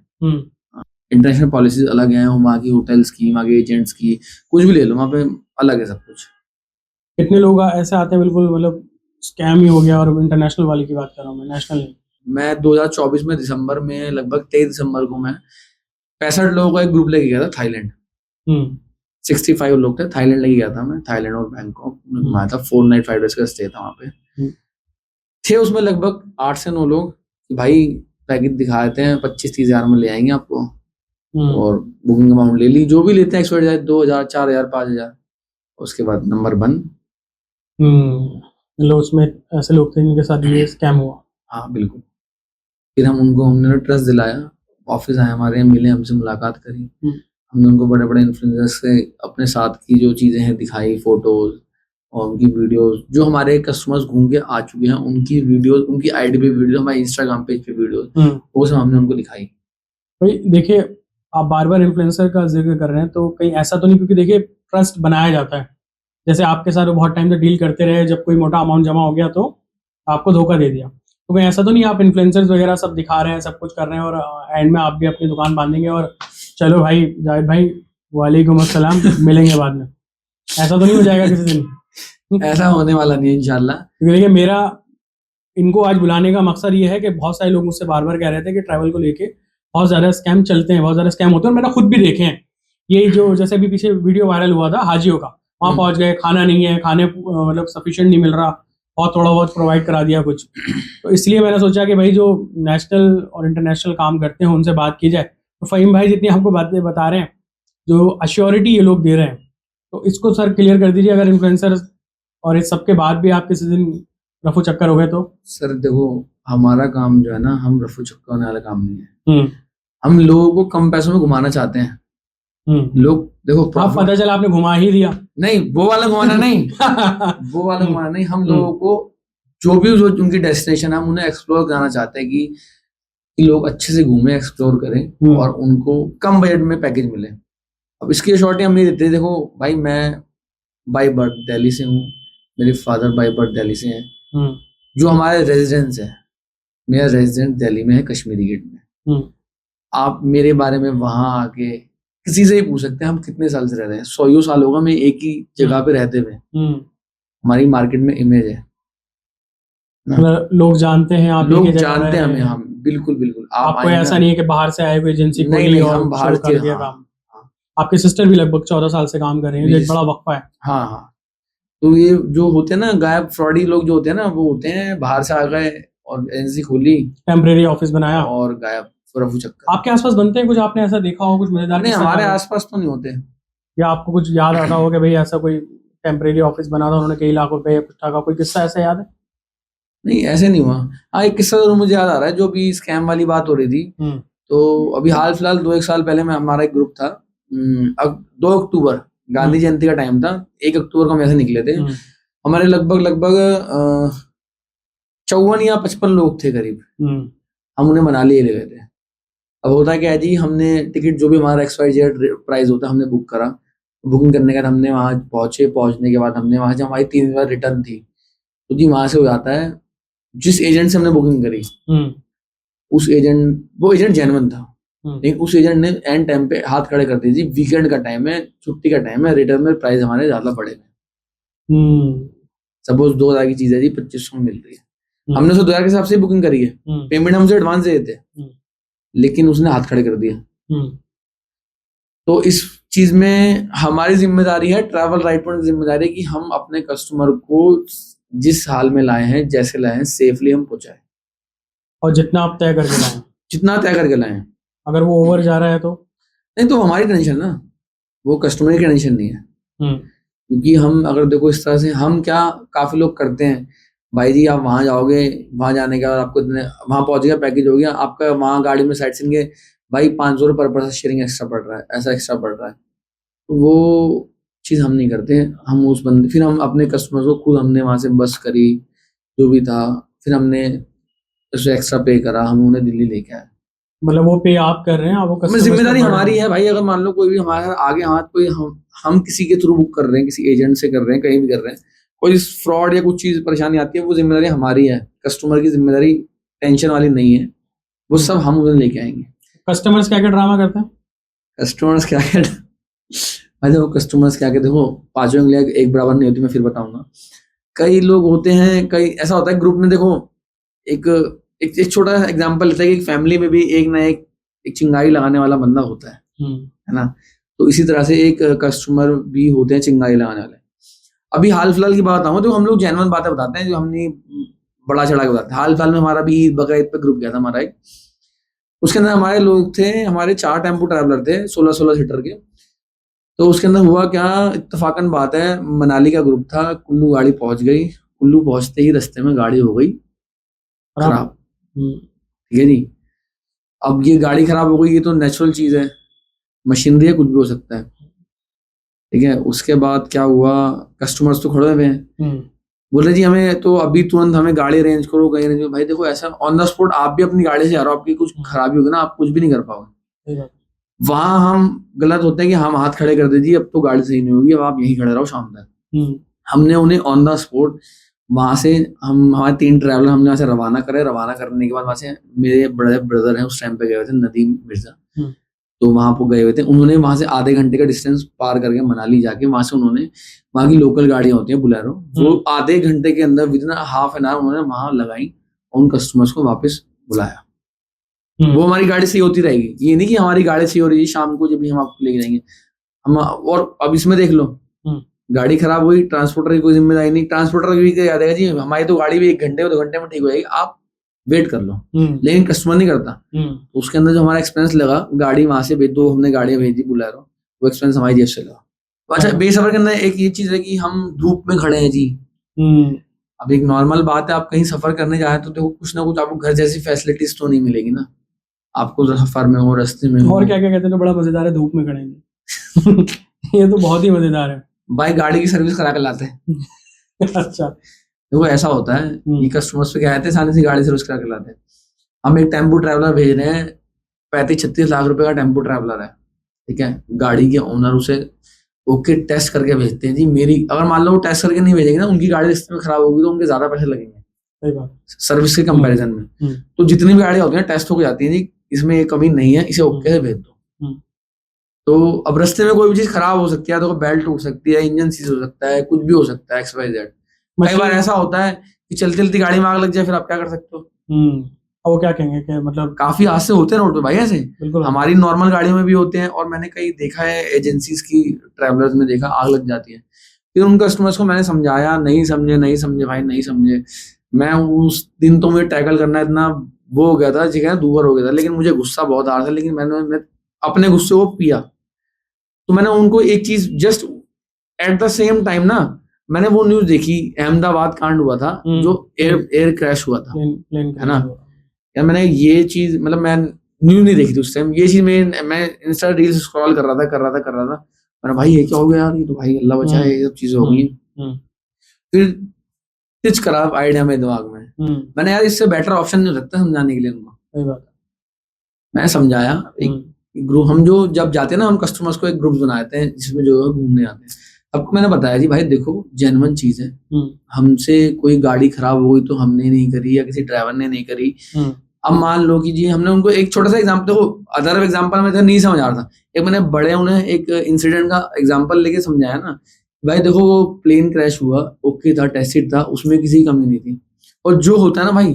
इंटरनेशनल पॉलिसीज अलग हैं, वहाँ की होटल्स की, वहाँ के एजेंट्स की, कुछ भी ले लो, वहाँ पे अलग है सब कुछ। कितने लोग ऐसे आते हैं बिल्कुल मतलब स्कैम ही हो गया, और इंटरनेशनल वाली की बात कर रहा हूँ मैं, नेशनल नहीं। मैं 2024 में दिसंबर में, लगभग 23 दिसंबर को मैं 65 लोगों का एक ग्रुप लेके गया था थाईलैंड। 65 लोग थे, थाईलैंड लेके गया था मैं, थाईलैंड और बैंकॉक में घुमाया था। 4 नाइट 5 डेज का स्टे था वहाँ पे। थे उसमें लगभग 8 से 9 लोग, भाई पैकेज दिखा देते हैं 25-30 हजार में ले आएंगे आपको, और बुकिंग अमाउंट ले ली, जो भी लेते हैं 2,000, 4,000, 5,000, उसके बाद नंबर बंद। मतलब उसमें ऐसे लोग थे जिनके साथ ये स्कैम हुआ। हाँ बिल्कुल। फिर हमने ट्रस्ट दिलाया, ऑफिस आए हमारे, मिले, हमसे मुलाकात करी, हमने उनको बड़े बड़े इन्फ्लुएंसर्स से अपने साथ की जो चीज़ें हैं दिखाई, फोटोज और उनकी वीडियोस, जो हमारे कस्टमर्स घूम के आ चुके हैं उनकी वीडियोस, उनकी आईडी पे वीडियो, हमारे इंस्टाग्राम पेज पे वीडियोस, वो सब हमने उनको दिखाई। भाई देखिए, आप बार बार इन्फ्लुएंसर का जिक्र कर रहे हैं, तो कहीं ऐसा तो नहीं, क्योंकि देखिए ट्रस्ट बनाया जाता है, जैसे आपके साथ बहुत टाइम से डील करते रहे, जब कोई मोटा अमाउंट जमा हो गया तो आपको धोखा दे दिया, तो कहीं ऐसा तो नहीं आप इन्फ्लुएंसर्स वगैरह सब दिखा रहे हैं, सब कुछ कर रहे हैं, और एंड में आप भी अपनी दुकान बांधेंगे और चलो भाई जाहिद भाई वालेकुम अस्सलाम, मिलेंगे बाद में, ऐसा तो नहीं हो जाएगा किसी दिन? ऐसा होने वाला नहीं है इंशाल्लाह। क्योंकि देखिए मेरा इनको आज बुलाने का मकसद ये है कि बहुत सारे लोग मुझसे बार बार कह रहे थे कि ट्रैवल को लेके बहुत ज़्यादा स्कैम चलते हैं, बहुत ज़्यादा स्कैम होते हैं, और मैंने खुद भी देखे हैं। ये जो जैसे अभी पीछे वीडियो वायरल हुआ था हाजियों का, वहाँ पहुँच गए, खाना नहीं है, खाने मतलब सफिशिएंट नहीं मिल रहा, बहुत थोड़ा बहुत प्रोवाइड करा दिया कुछ, तो इसलिए मैंने सोचा कि भाई जो नेशनल और इंटरनेशनल काम करते हैं उनसे बात की जाए। तो फ़हीम भाई जितनी आपको बातें बता रहे हैं, जो अश्योरिटी ये लोग दे रहे हैं, तो इसको सर क्लियर कर दीजिए, अगर इन्फ्लुएंसर और इस सब के बाद भी आप किसी दिन रफू चक्कर हो गए तो। सर देखो, हमारा काम जो है ना, हम रफू चक्कर होने वाला काम नहीं है। हम लोगों को कम पैसों में घुमाना चाहते हैं। लोग देखो, आप पता चला आपने घुमा ही दिया, नहीं वो वाला घुमाना नहीं वो वाला घुमाना नहीं, हम लोगों को जो भी उनकी डेस्टिनेशन है, हम उन्हें एक्सप्लोर कराना चाहते हैं कि लोग अच्छे से घूमें, एक्सप्लोर करें, और उनको कम बजट में पैकेज मिले। अब इसकी शॉर्टी हम नहीं देते। देखो भाई, मैं बाय बर्थ दिल्ली से हूँ, मेरे फादर बाय बर्थ दिल्ली से हैं, जो हमारे रेजिडेंस है, मेरा रेजिडेंट दिल्ली में है, कश्मीरी गेट में। आप मेरे बारे में वहां आके किसी से ही पूछ सकते हैं हम कितने साल से रह रहे हैं, 100 साल होगा मैं एक ही जगह पे रहते हुए। हमारी मार्केट में इमेज है, मतलब लोग जानते हैं आप, लोग जानते हैं हमें, हम बिल्कुल बिल्कुल। आपको ऐसा नहीं है कि बाहर से आए कोई एजेंसी खोली और हम बाहर कर दिया काम। आपके सिस्टर भी लगभग 14 साल से काम कर रही है, एक बड़ा वक्फा है। हाँ हाँ, तो ये जो होते हैं ना गायब फ्रॉडी लोग जो होते हैं ना, वो होते हैं बाहर से आ गए और एजेंसी खोली, टेम्परेरी ऑफिस बनाया और गायब रफू चक्कर। आपके आसपास बनते हैं कुछ, आपने ऐसा देखा हो कुछ मजेदार? नहीं, हमारे आसपास तो नहीं होते। या आपको कुछ याद आता हो कि भाई ऐसा कोई टेम्परेरी ऑफिस बना था, उन्होंने कई लाख रुपए कुछ ठगा, कोई किस्सा ऐसा याद है? नहीं, ऐसे नहीं हुआ। हाँ, एक किस्सा जरूर मुझे याद आ रहा है, जो भी स्कैम वाली बात हो रही थी। तो अभी हाल फिलहाल 2-1 साल पहले में हमारा एक ग्रुप था, 2 अक्टूबर गांधी जयंती का टाइम था, 1 अक्टूबर को हम ऐसे निकले थे। हमारे लगभग 54 या 55 लोग थे करीब। हम उन्हें मनाली ले गए थे। अब होता क्या है जी, हमने टिकट जो भी हमारा XYZ प्राइस होता है हमने बुक करा। बुकिंग करने के बाद हमने वहाँ पहुंचने के बाद हमने वहाँ से हमारी 3 बार रिटर्न थी, तो जी वहां से हो जाता है, जिस एजेंट से हमने बुकिंग करी उस एजेंट, वो एजेंट जेन्युइन था, लेकिन उस एजेंट ने एंड टाइम पे हाथ खड़े कर दिए जी, वीकेंड का टाइम है, छुट्टी का टाइम है, रिटर्न में प्राइस हमारे ज्यादा पड़ेगा। सपोज 2000 की चीज है जी, 2500 में मिल रही है, हमने उसको 2000 के हिसाब से बुकिंग करी है, पेमेंट हमसे एडवांस दे देते, लेकिन उसने हाथ खड़े कर दिया। तो इस चीज में हमारी जिम्मेदारी है, ट्रैवल राइटर की जिम्मेदारी है कि हम अपने कस्टमर को जिस हाल में लाए हैं, जैसे लाए हैं, सेफली हम पहुंचाए, और जितना आप तय करके लाए, जितना तय करके लाए। अगर वो ओवर जा रहा है तो नहीं, तो हमारी टेंशन ना, वो कस्टमर की टेंशन नहीं है। क्योंकि हम अगर देखो इस तरह से, हम क्या काफी लोग करते हैं भाई जी, आप वहां जाओगे, वहां जाने के बाद आपको इतने, वहां पहुंच गया, पैकेज हो गया आपका, वहां गाड़ी में साइड सीन के भाई 500 रुपये पर पर्सन शेयरिंग एक्स्ट्रा पड़ रहा है, ऐसा एक्स्ट्रा पड़ रहा है। तो वो चीज़ हम नहीं करते। हम उस बंदे, फिर हम अपने कस्टमर को खुद, हमने वहां से बस करी जो भी था, फिर हमने उससे एक्स्ट्रा पे करा, हम उन्हें दिल्ली लेके आए। मतलब वो पे आप कर रहे हैं, वो जिम्मेदारी हमारी है भाई। अगर मान लो कोई भी हमारे आगे हाथ, कोई हम किसी के थ्रू बुक कर रहे हैं, किसी एजेंट से कर रहे हैं, कहीं भी कर रहे हैं, कोई फ्रॉड या कुछ चीज परेशानी आती है, वो जिम्मेदारी हमारी है। कस्टमर की जिम्मेदारी टेंशन वाली नहीं है, वो सब हम उन्हें लेके आएंगे। कस्टमर्स क्या क्या ड्रामा करते हैं? कस्टमर्स क्या क्या भाई देखो, कस्टमर्स क्या क्या, देखो पांचों उंगलियां एक बराबर नहीं होती, मैं फिर बताऊंगा। कई लोग होते हैं, कई ऐसा होता है ग्रुप में, देखो एक छोटा एग्जांपल लेते हैं कि एक फैमिली में भी एक ना एक चिंगारी लगाने वाला बंदा होता है ना। तो इसी तरह से एक कस्टमर भी होते हैं चिंगारी लगाने वाले। अभी हाल फिलहाल की बात बताऊं तो हम लोग जेन्युइन बातें बताते हैं, जो हमने बड़ा चढ़ा के बताते हैं। हाल फिलहाल में हमारा भी ईद बकरीद पे ग्रुप गया था हमारा एक, उसके अंदर हमारे लोग थे, हमारे 4 टेम्पो ट्रैवलर थे 16-16 सीटर के। तो उसके अंदर हुआ क्या, इत्तेफाकन बात है, मनाली का ग्रुप था, कुल्लू गाड़ी पहुंच गई। कुल्लू पहुंचते ही रास्ते में गाड़ी हो गई खराब, ठीक है जी। अब ये गाड़ी खराब हो गई, ये तो नेचुरल चीज है, मशीनरी है, कुछ भी हो सकता है, ठीक है। उसके बाद क्या हुआ, कस्टमर्स तो खड़े हुए हैं, बोले जी हमें तो अभी तुरंत हमें गाड़ी अरेंज करो, कहीं अरेंज करो। भाई देखो, ऐसा ऑन द स्पॉट आप भी अपनी गाड़ी से जा रहे हो, आपकी कुछ खराबी होगी ना, आप कुछ भी नहीं कर पाओगे। वहां हम गलत होते हैं कि हम हाथ खड़े कर दीजिए, अब तो गाड़ी सही नहीं होगी, अब आप यहीं खड़े रहो शाम तक। हमने उन्हें ऑन द स्पॉट वहां से, हमारे 3 ट्रैवलर हमने वहां से रवाना करे। रवाना करने के बाद वहां से मेरे बड़े ब्रदर हैं, उस टाइम पे गए हुए थे, नदीम मिर्जा, तो वहां पर गए हुए थे। उन्होंने वहां से आधे घंटे का डिस्टेंस पार करके मनाली जाके वहां से उन्होंने, वहां की लोकल गाड़ियां होती हैं बुलेरो, वो आधे घंटे के अंदर विदिन हाफ एन आवर उन्होंने वहां लगाई, उन कस्टमर्स को वापस बुलाया। वो हमारी गाड़ी सही होती रहेगी, ये नहीं कि हमारी गाड़ी सही हो रही है शाम को जब भी हम आपको लेके जाएंगे हम। और अब इसमें देख लो, गाड़ी खराब हुई, ट्रांसपोर्टर की कोई जिम्मेदारी नहीं, ट्रांसपोर्टर की भी याद है जी, हमारी तो गाड़ी भी 1 घंटे 2 घंटे में ठीक हो जाएगी, आप वेट कर लो, लेकिन कस्टमर नहीं करता। तो उसके अंदर जो हमारा एक्सपेंस लगा, गाड़ी वहां से भेज दो, हमने गाड़ियां भेजी बुलेरो, वो एक्सपेंस हमारी जेब से लगा। अच्छा, बेसब्र के अंदर एक ये चीज है कि हम धूप में खड़े हैं जी। अब एक नॉर्मल बात है, आप कहीं सफर करने जाए तो देखो कुछ ना कुछ आपको घर जैसी फैसिलिटीज तो नहीं मिलेगी ना, आपको सफर में हो, रास्ते में हो। और क्या क्या कहते हैं, तो बड़ा मजेदार है, धूप में खड़े हैं ये तो बहुत ही मजेदार है भाई, गाड़ी की सर्विस करा कर लाते हैं अच्छा, देखो ऐसा होता है, ये कस्टमर्स पे क्या कहते हैं, सारी सी गाड़ी सर्विस करा कर लाते हैं। हम एक टेम्पो ट्रैवलर भेज रहे हैं, 35-36 लाख रुपए का टेम्पो ट्रैवलर है, ठीक है। गाड़ी के ओनर उसे ओके टेस्ट करके भेजते हैं जी। मेरी अगर मान लो वो टेस्ट करके नहीं भेजेंगे ना, उनकी गाड़ी रास्ते में खराब होगी तो उनके ज्यादा पैसे लगेंगे सर्विस के कंपैरिजन में। तो जितनी भी गाड़ियां होती हैं टेस्ट होकर जाती है जी, इसमें ये कमी नहीं है, इसे ओके से भेज दो। तो अब रास्ते में कोई भी चीज खराब हो सकती है, तो बेल्ट टूट सकती है, इंजन सीज हो सकता है, कुछ भी हो सकता है, XYZ। कई बार ऐसा होता है कि चलती चलती गाड़ी में आग लग जाए, फिर आप क्या कर सकते हो? और वो क्या कहेंगे कि मतलब काफी हादसे होते हैं रोड पे भाई ऐसे। बिल्कुल हमारी नॉर्मल गाड़ियों में भी होते हैं, और मैंने कई देखा है एजेंसीज की, ट्रैवलर्स में देखा आग लग जाती है। फिर उन कस्टमर्स को मैंने समझाया, नहीं समझे भाई, नहीं समझे। मैं उस दिन तो मुझे टैकल करना इतना वो हो गया था, जगह दूबर हो गया था, लेकिन मुझे गुस्सा बहुत आ रहा था, लेकिन मैं अपने गुस्से को पिया। तो मैंने उनको एक चीज just at the same time ना, मैंने वो न्यूज देखी, अहमदाबाद कांड हुआ था, जो एयर क्रैश हुआ था, है ना यार। मैंने ये चीज, मतलब मैं न्यूज नहीं देखी थी उस टाइम, ये चीज मैं इंस्टा रील्स स्क्रॉल कर रहा था। मैंने भाई ये क्या हो गया यार, ये तो भाई अल्लाह बचाए, ये सब चीजें हो गई। फिर टिच करा आइडिया मेरे दिमाग में, मैंने यार इससे बेटर ऑप्शन नहीं रखता समझाने के लिए उनको। सही बात है। मैं समझाया, एक ग्रुप, हम जो जब जाते हैं ना, हम कस्टमर्स को एक ग्रुप बनाते हैं जिसमें जो है घूमने आते हैं। सबको मैंने बताया जी भाई देखो, जेन्युइन चीज है, हमसे कोई गाड़ी खराब हो गई तो हमने नहीं करी, या किसी ड्राइवर ने नहीं करी। अब मान लो कि जी हमने उनको एक छोटा सा एग्जाम्पल, देखो अदर एग्जाम्पल में तो नहीं समझ आ रहा था, एक मैंने बड़े उन्हें एक इंसिडेंट का एग्जाम्पल लेके समझाया ना, भाई देखो वो प्लेन क्रैश हुआ, ओके था, टेस्टेड था, उसमें किसी कमी नहीं थी। और जो होता है ना भाई,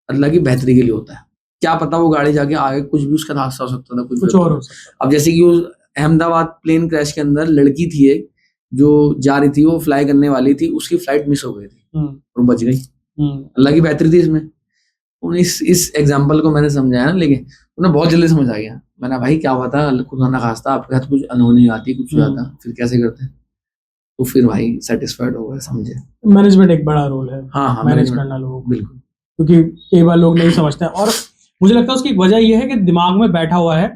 अल्लाह की बेहतरी के लिए होता है। क्या पता वो गाड़ी जाके आगे कुछ भी उसका हादसा हो सकता था, कुछ और हो सकता। अब जैसे कि उस अहमदाबाद प्लेन क्रैश के अंदर लड़की थी एक, जो जा रही थी, वो फ्लाई करने वाली थी, उसकी फ्लाइट मिस हो गई थी और बच गई। अल्लाह की बेहतरी थी इसमें। इस एग्जाम्पल को मैंने समझाया ना, लेकिन उन्हें बहुत जल्दी समझ आ गया। मैंने भाई क्या हुआ था, खुदा ना खास्ता आपके साथ कुछ अनहोनी आती, कुछ हुआ था, फिर कैसे करते? तो फिर भाई सेटिस्फाइड हो गए, समझे। मैनेजमेंट एक बड़ा रोल है, हाँ, मैनेज करना लोगों को, बिल्कुल, क्योंकि कई बार लोग नहीं समझते हैं। और मुझे लगता है उसकी वजह यह है कि दिमाग में बैठा हुआ है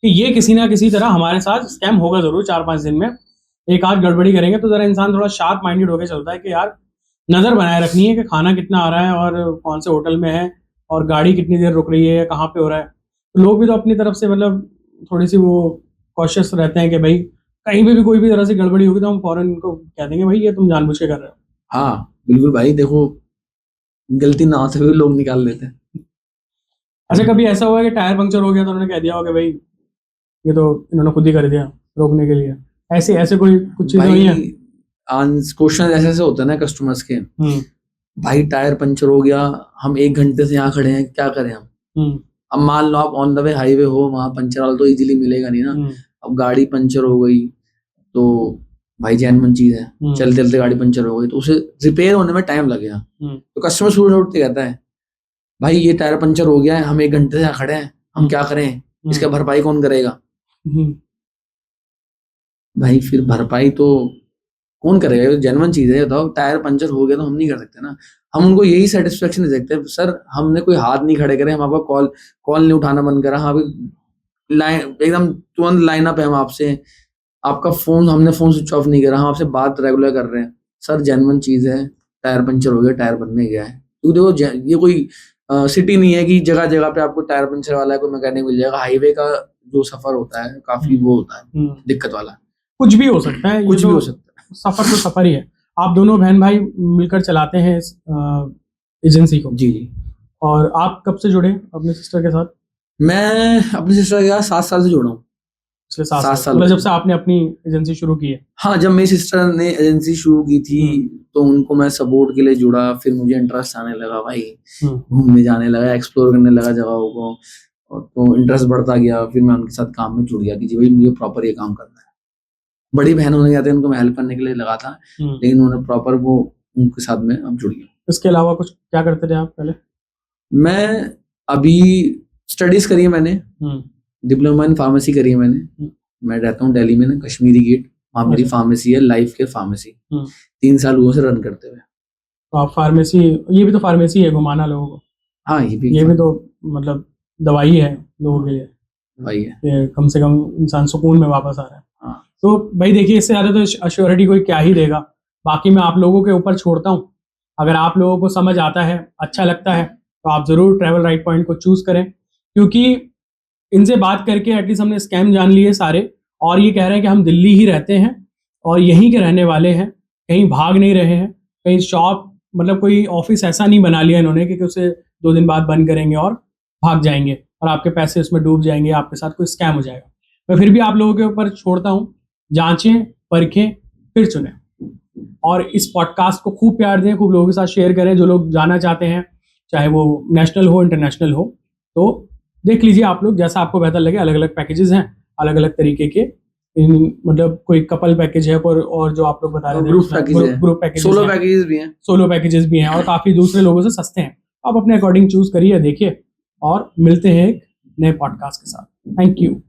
कि ये किसी ना किसी तरह हमारे साथ स्कैम होगा जरूर, 4-5 दिन में एक आध गड़बड़ी करेंगे। तो जरा इंसान थोड़ा शार्प माइंडेड होकर चलता है कि यार नजर बनाए रखनी है कि खाना कितना आ रहा है, और कौन से होटल में है, और गाड़ी कितनी देर रुक रही है, या कहाँ पे हो रहा है। तो लोग भी तो अपनी तरफ से मतलब थोड़ी सी वो कॉशियस रहते हैं कि भाई कहीं पे भी कोई भी तरह से गड़बड़ी होगी तो हम फौरन इनको कह देंगे भाई ये तुम जानबूझ के कर रहे हो। हाँ बिल्कुल भाई, देखो गलती ना होते हुए लोग निकाल लेते हैं। अच्छा कभी ऐसा हुआ कि टायर पंक्चर हो गया तो उन्होंने कह दिया हो कि भाई ये तो इन्होंने खुद ही कर दिया रोकने के लिए, ऐसे ऐसे कोई कुछ चीजें हुई हैं? क्वेश्चन ऐसे होते हैं ना कस्टमर्स के, भाई टायर पंचर हो गया, हम 1 घंटे से यहाँ खड़े हैं, क्या करें हम? अब मान लो आप ऑन द वे हाईवे हो, वहां पंचर वाला तो इजीली मिलेगा नहीं ना। अब गाड़ी पंचर हो गई तो भाई जेन्युइन चीज है, चलते चलते गाड़ी पंचर हो गई तो उसे रिपेयर होने में टाइम लगेगा। तो कस्टमर सुबह उठते कहता है भाई ये टायर पंचर हो गया है, हम 1 घंटे से यहाँ खड़े हैं, हम क्या करें, इसका भरपाई कौन करेगा? भाई फिर भरपाई तो कौन करेगा? जेन्युइन चीज है, बताओ टायर पंचर हो गया तो हम नहीं कर सकते ना। हम उनको यही सेटिस्फेक्शन दे सकते हैं, सर हमने कोई हाथ नहीं खड़े करे, हम आपका कॉल नहीं उठाना बंद करा, हाँ लाइन एकदम तुरंत लाइन अप है हम आपसे, आपका फोन, हमने फोन स्विच ऑफ नहीं करा, हम आपसे बात रेगुलर कर रहे हैं। सर जेन्युइन चीज है, टायर पंचर हो गया, टायर बनने गया है। क्योंकि देखो ये कोई सिटी नहीं है कि जगह जगह पे आपको टायर पंचर वाला है कोई मैकेनिक मिल जाएगा। हाईवे का जो सफर होता है काफी वो होता है दिक्कत वाला, कुछ भी हो सकता है, कुछ भी हो सकता है। सफर तो सफर ही है। आप दोनों बहन भाई मिलकर चलाते हैं इस एजेंसी को? जी। और आप कब से जुड़े अपने सिस्टर के साथ? मैं अपनी सिस्टर के साथ 7 साल से जुड़ा हूँ। पिछले 7 साल मतलब जब से आपने अपनी एजेंसी शुरू की है? हाँ, जब मेरी सिस्टर ने एजेंसी शुरू की थी तो उनको मैं सपोर्ट के लिए जुड़ा, फिर मुझे इंटरेस्ट आने लगा भाई, घूमने जाने लगा, एक्सप्लोर करने लगा जगहों को, और तो इंटरेस्ट बढ़ता गया। फिर मैं उनके साथ काम में जुड़ गया कि जी भाई मुझे प्रॉपर ये काम करना है। बड़ी बहन होने जाते हैं, उनको मैं हेल्प करने के लिए लगा था, लेकिन उन्होंने प्रॉपर वो उनके साथ में अब जुड़ गया। इसके अलावा कुछ क्या करते थे आप पहले? मैं अभी स्टडीज करी है मैंने, डिप्लोमा इन फार्मेसी करी है मैंने। मैं रहता हूँ दिल्ली में ना, कश्मीरी गेट, वहाँ मेरी फार्मेसी है, लाइफ केयर फार्मेसी, 3 साल हुए से रन करते हुए। तो आप फार्मेसी, ये भी तो फार्मेसी है, घुमाना लोगों को? हाँ, ये भी तो मतलब दवाई है लोगों के लिए, दवाई है, कम से कम इंसान सुकून में वापस आ रहा है। हाँ। तो भाई देखिए, इससे ज़्यादा तो अश्योरिटी कोई क्या ही देगा। बाकी मैं आप लोगों के ऊपर छोड़ता हूँ, अगर आप लोगों को समझ आता है, अच्छा लगता है, तो आप ज़रूर ट्रैवल राइट पॉइंट को चूज़ करें, क्योंकि इनसे बात करके एटलीस्ट हमने स्कैम जान लिए सारे, और ये कह रहे हैं कि हम दिल्ली ही रहते हैं और यहीं के रहने वाले हैं, कहीं भाग नहीं रहे हैं, कहीं शॉप मतलब कोई ऑफिस ऐसा नहीं बना लिया इन्होंने कि उसे 2 दिन बाद बंद करेंगे और भाग जाएंगे और आपके पैसे उसमें डूब जाएंगे, आपके साथ कोई स्कैम हो जाएगा। मैं फिर भी आप लोगों के ऊपर छोड़ता हूँ, जांचें, परखें, फिर चुनें। और इस पॉडकास्ट को खूब प्यार दें, खूब लोगों के साथ शेयर करें। जो लोग जाना चाहते हैं, चाहे वो नेशनल हो, इंटरनेशनल हो, तो देख लीजिए आप लोग, जैसा आपको बेहतर लगे। अलग अलग पैकेजेस हैं, अलग अलग तरीके के। मतलब कोई कपल पैकेज है और जो आप लोग बता रहे थे ग्रुप पैकेज, सोलो पैकेजेस भी हैं, सोलो पैकेजेस भी हैं और काफ़ी दूसरे लोगों से सस्ते हैं। आप अपने अकॉर्डिंग चूज करिए, देखिए, और मिलते हैं एक नए पॉडकास्ट के साथ। Thank you.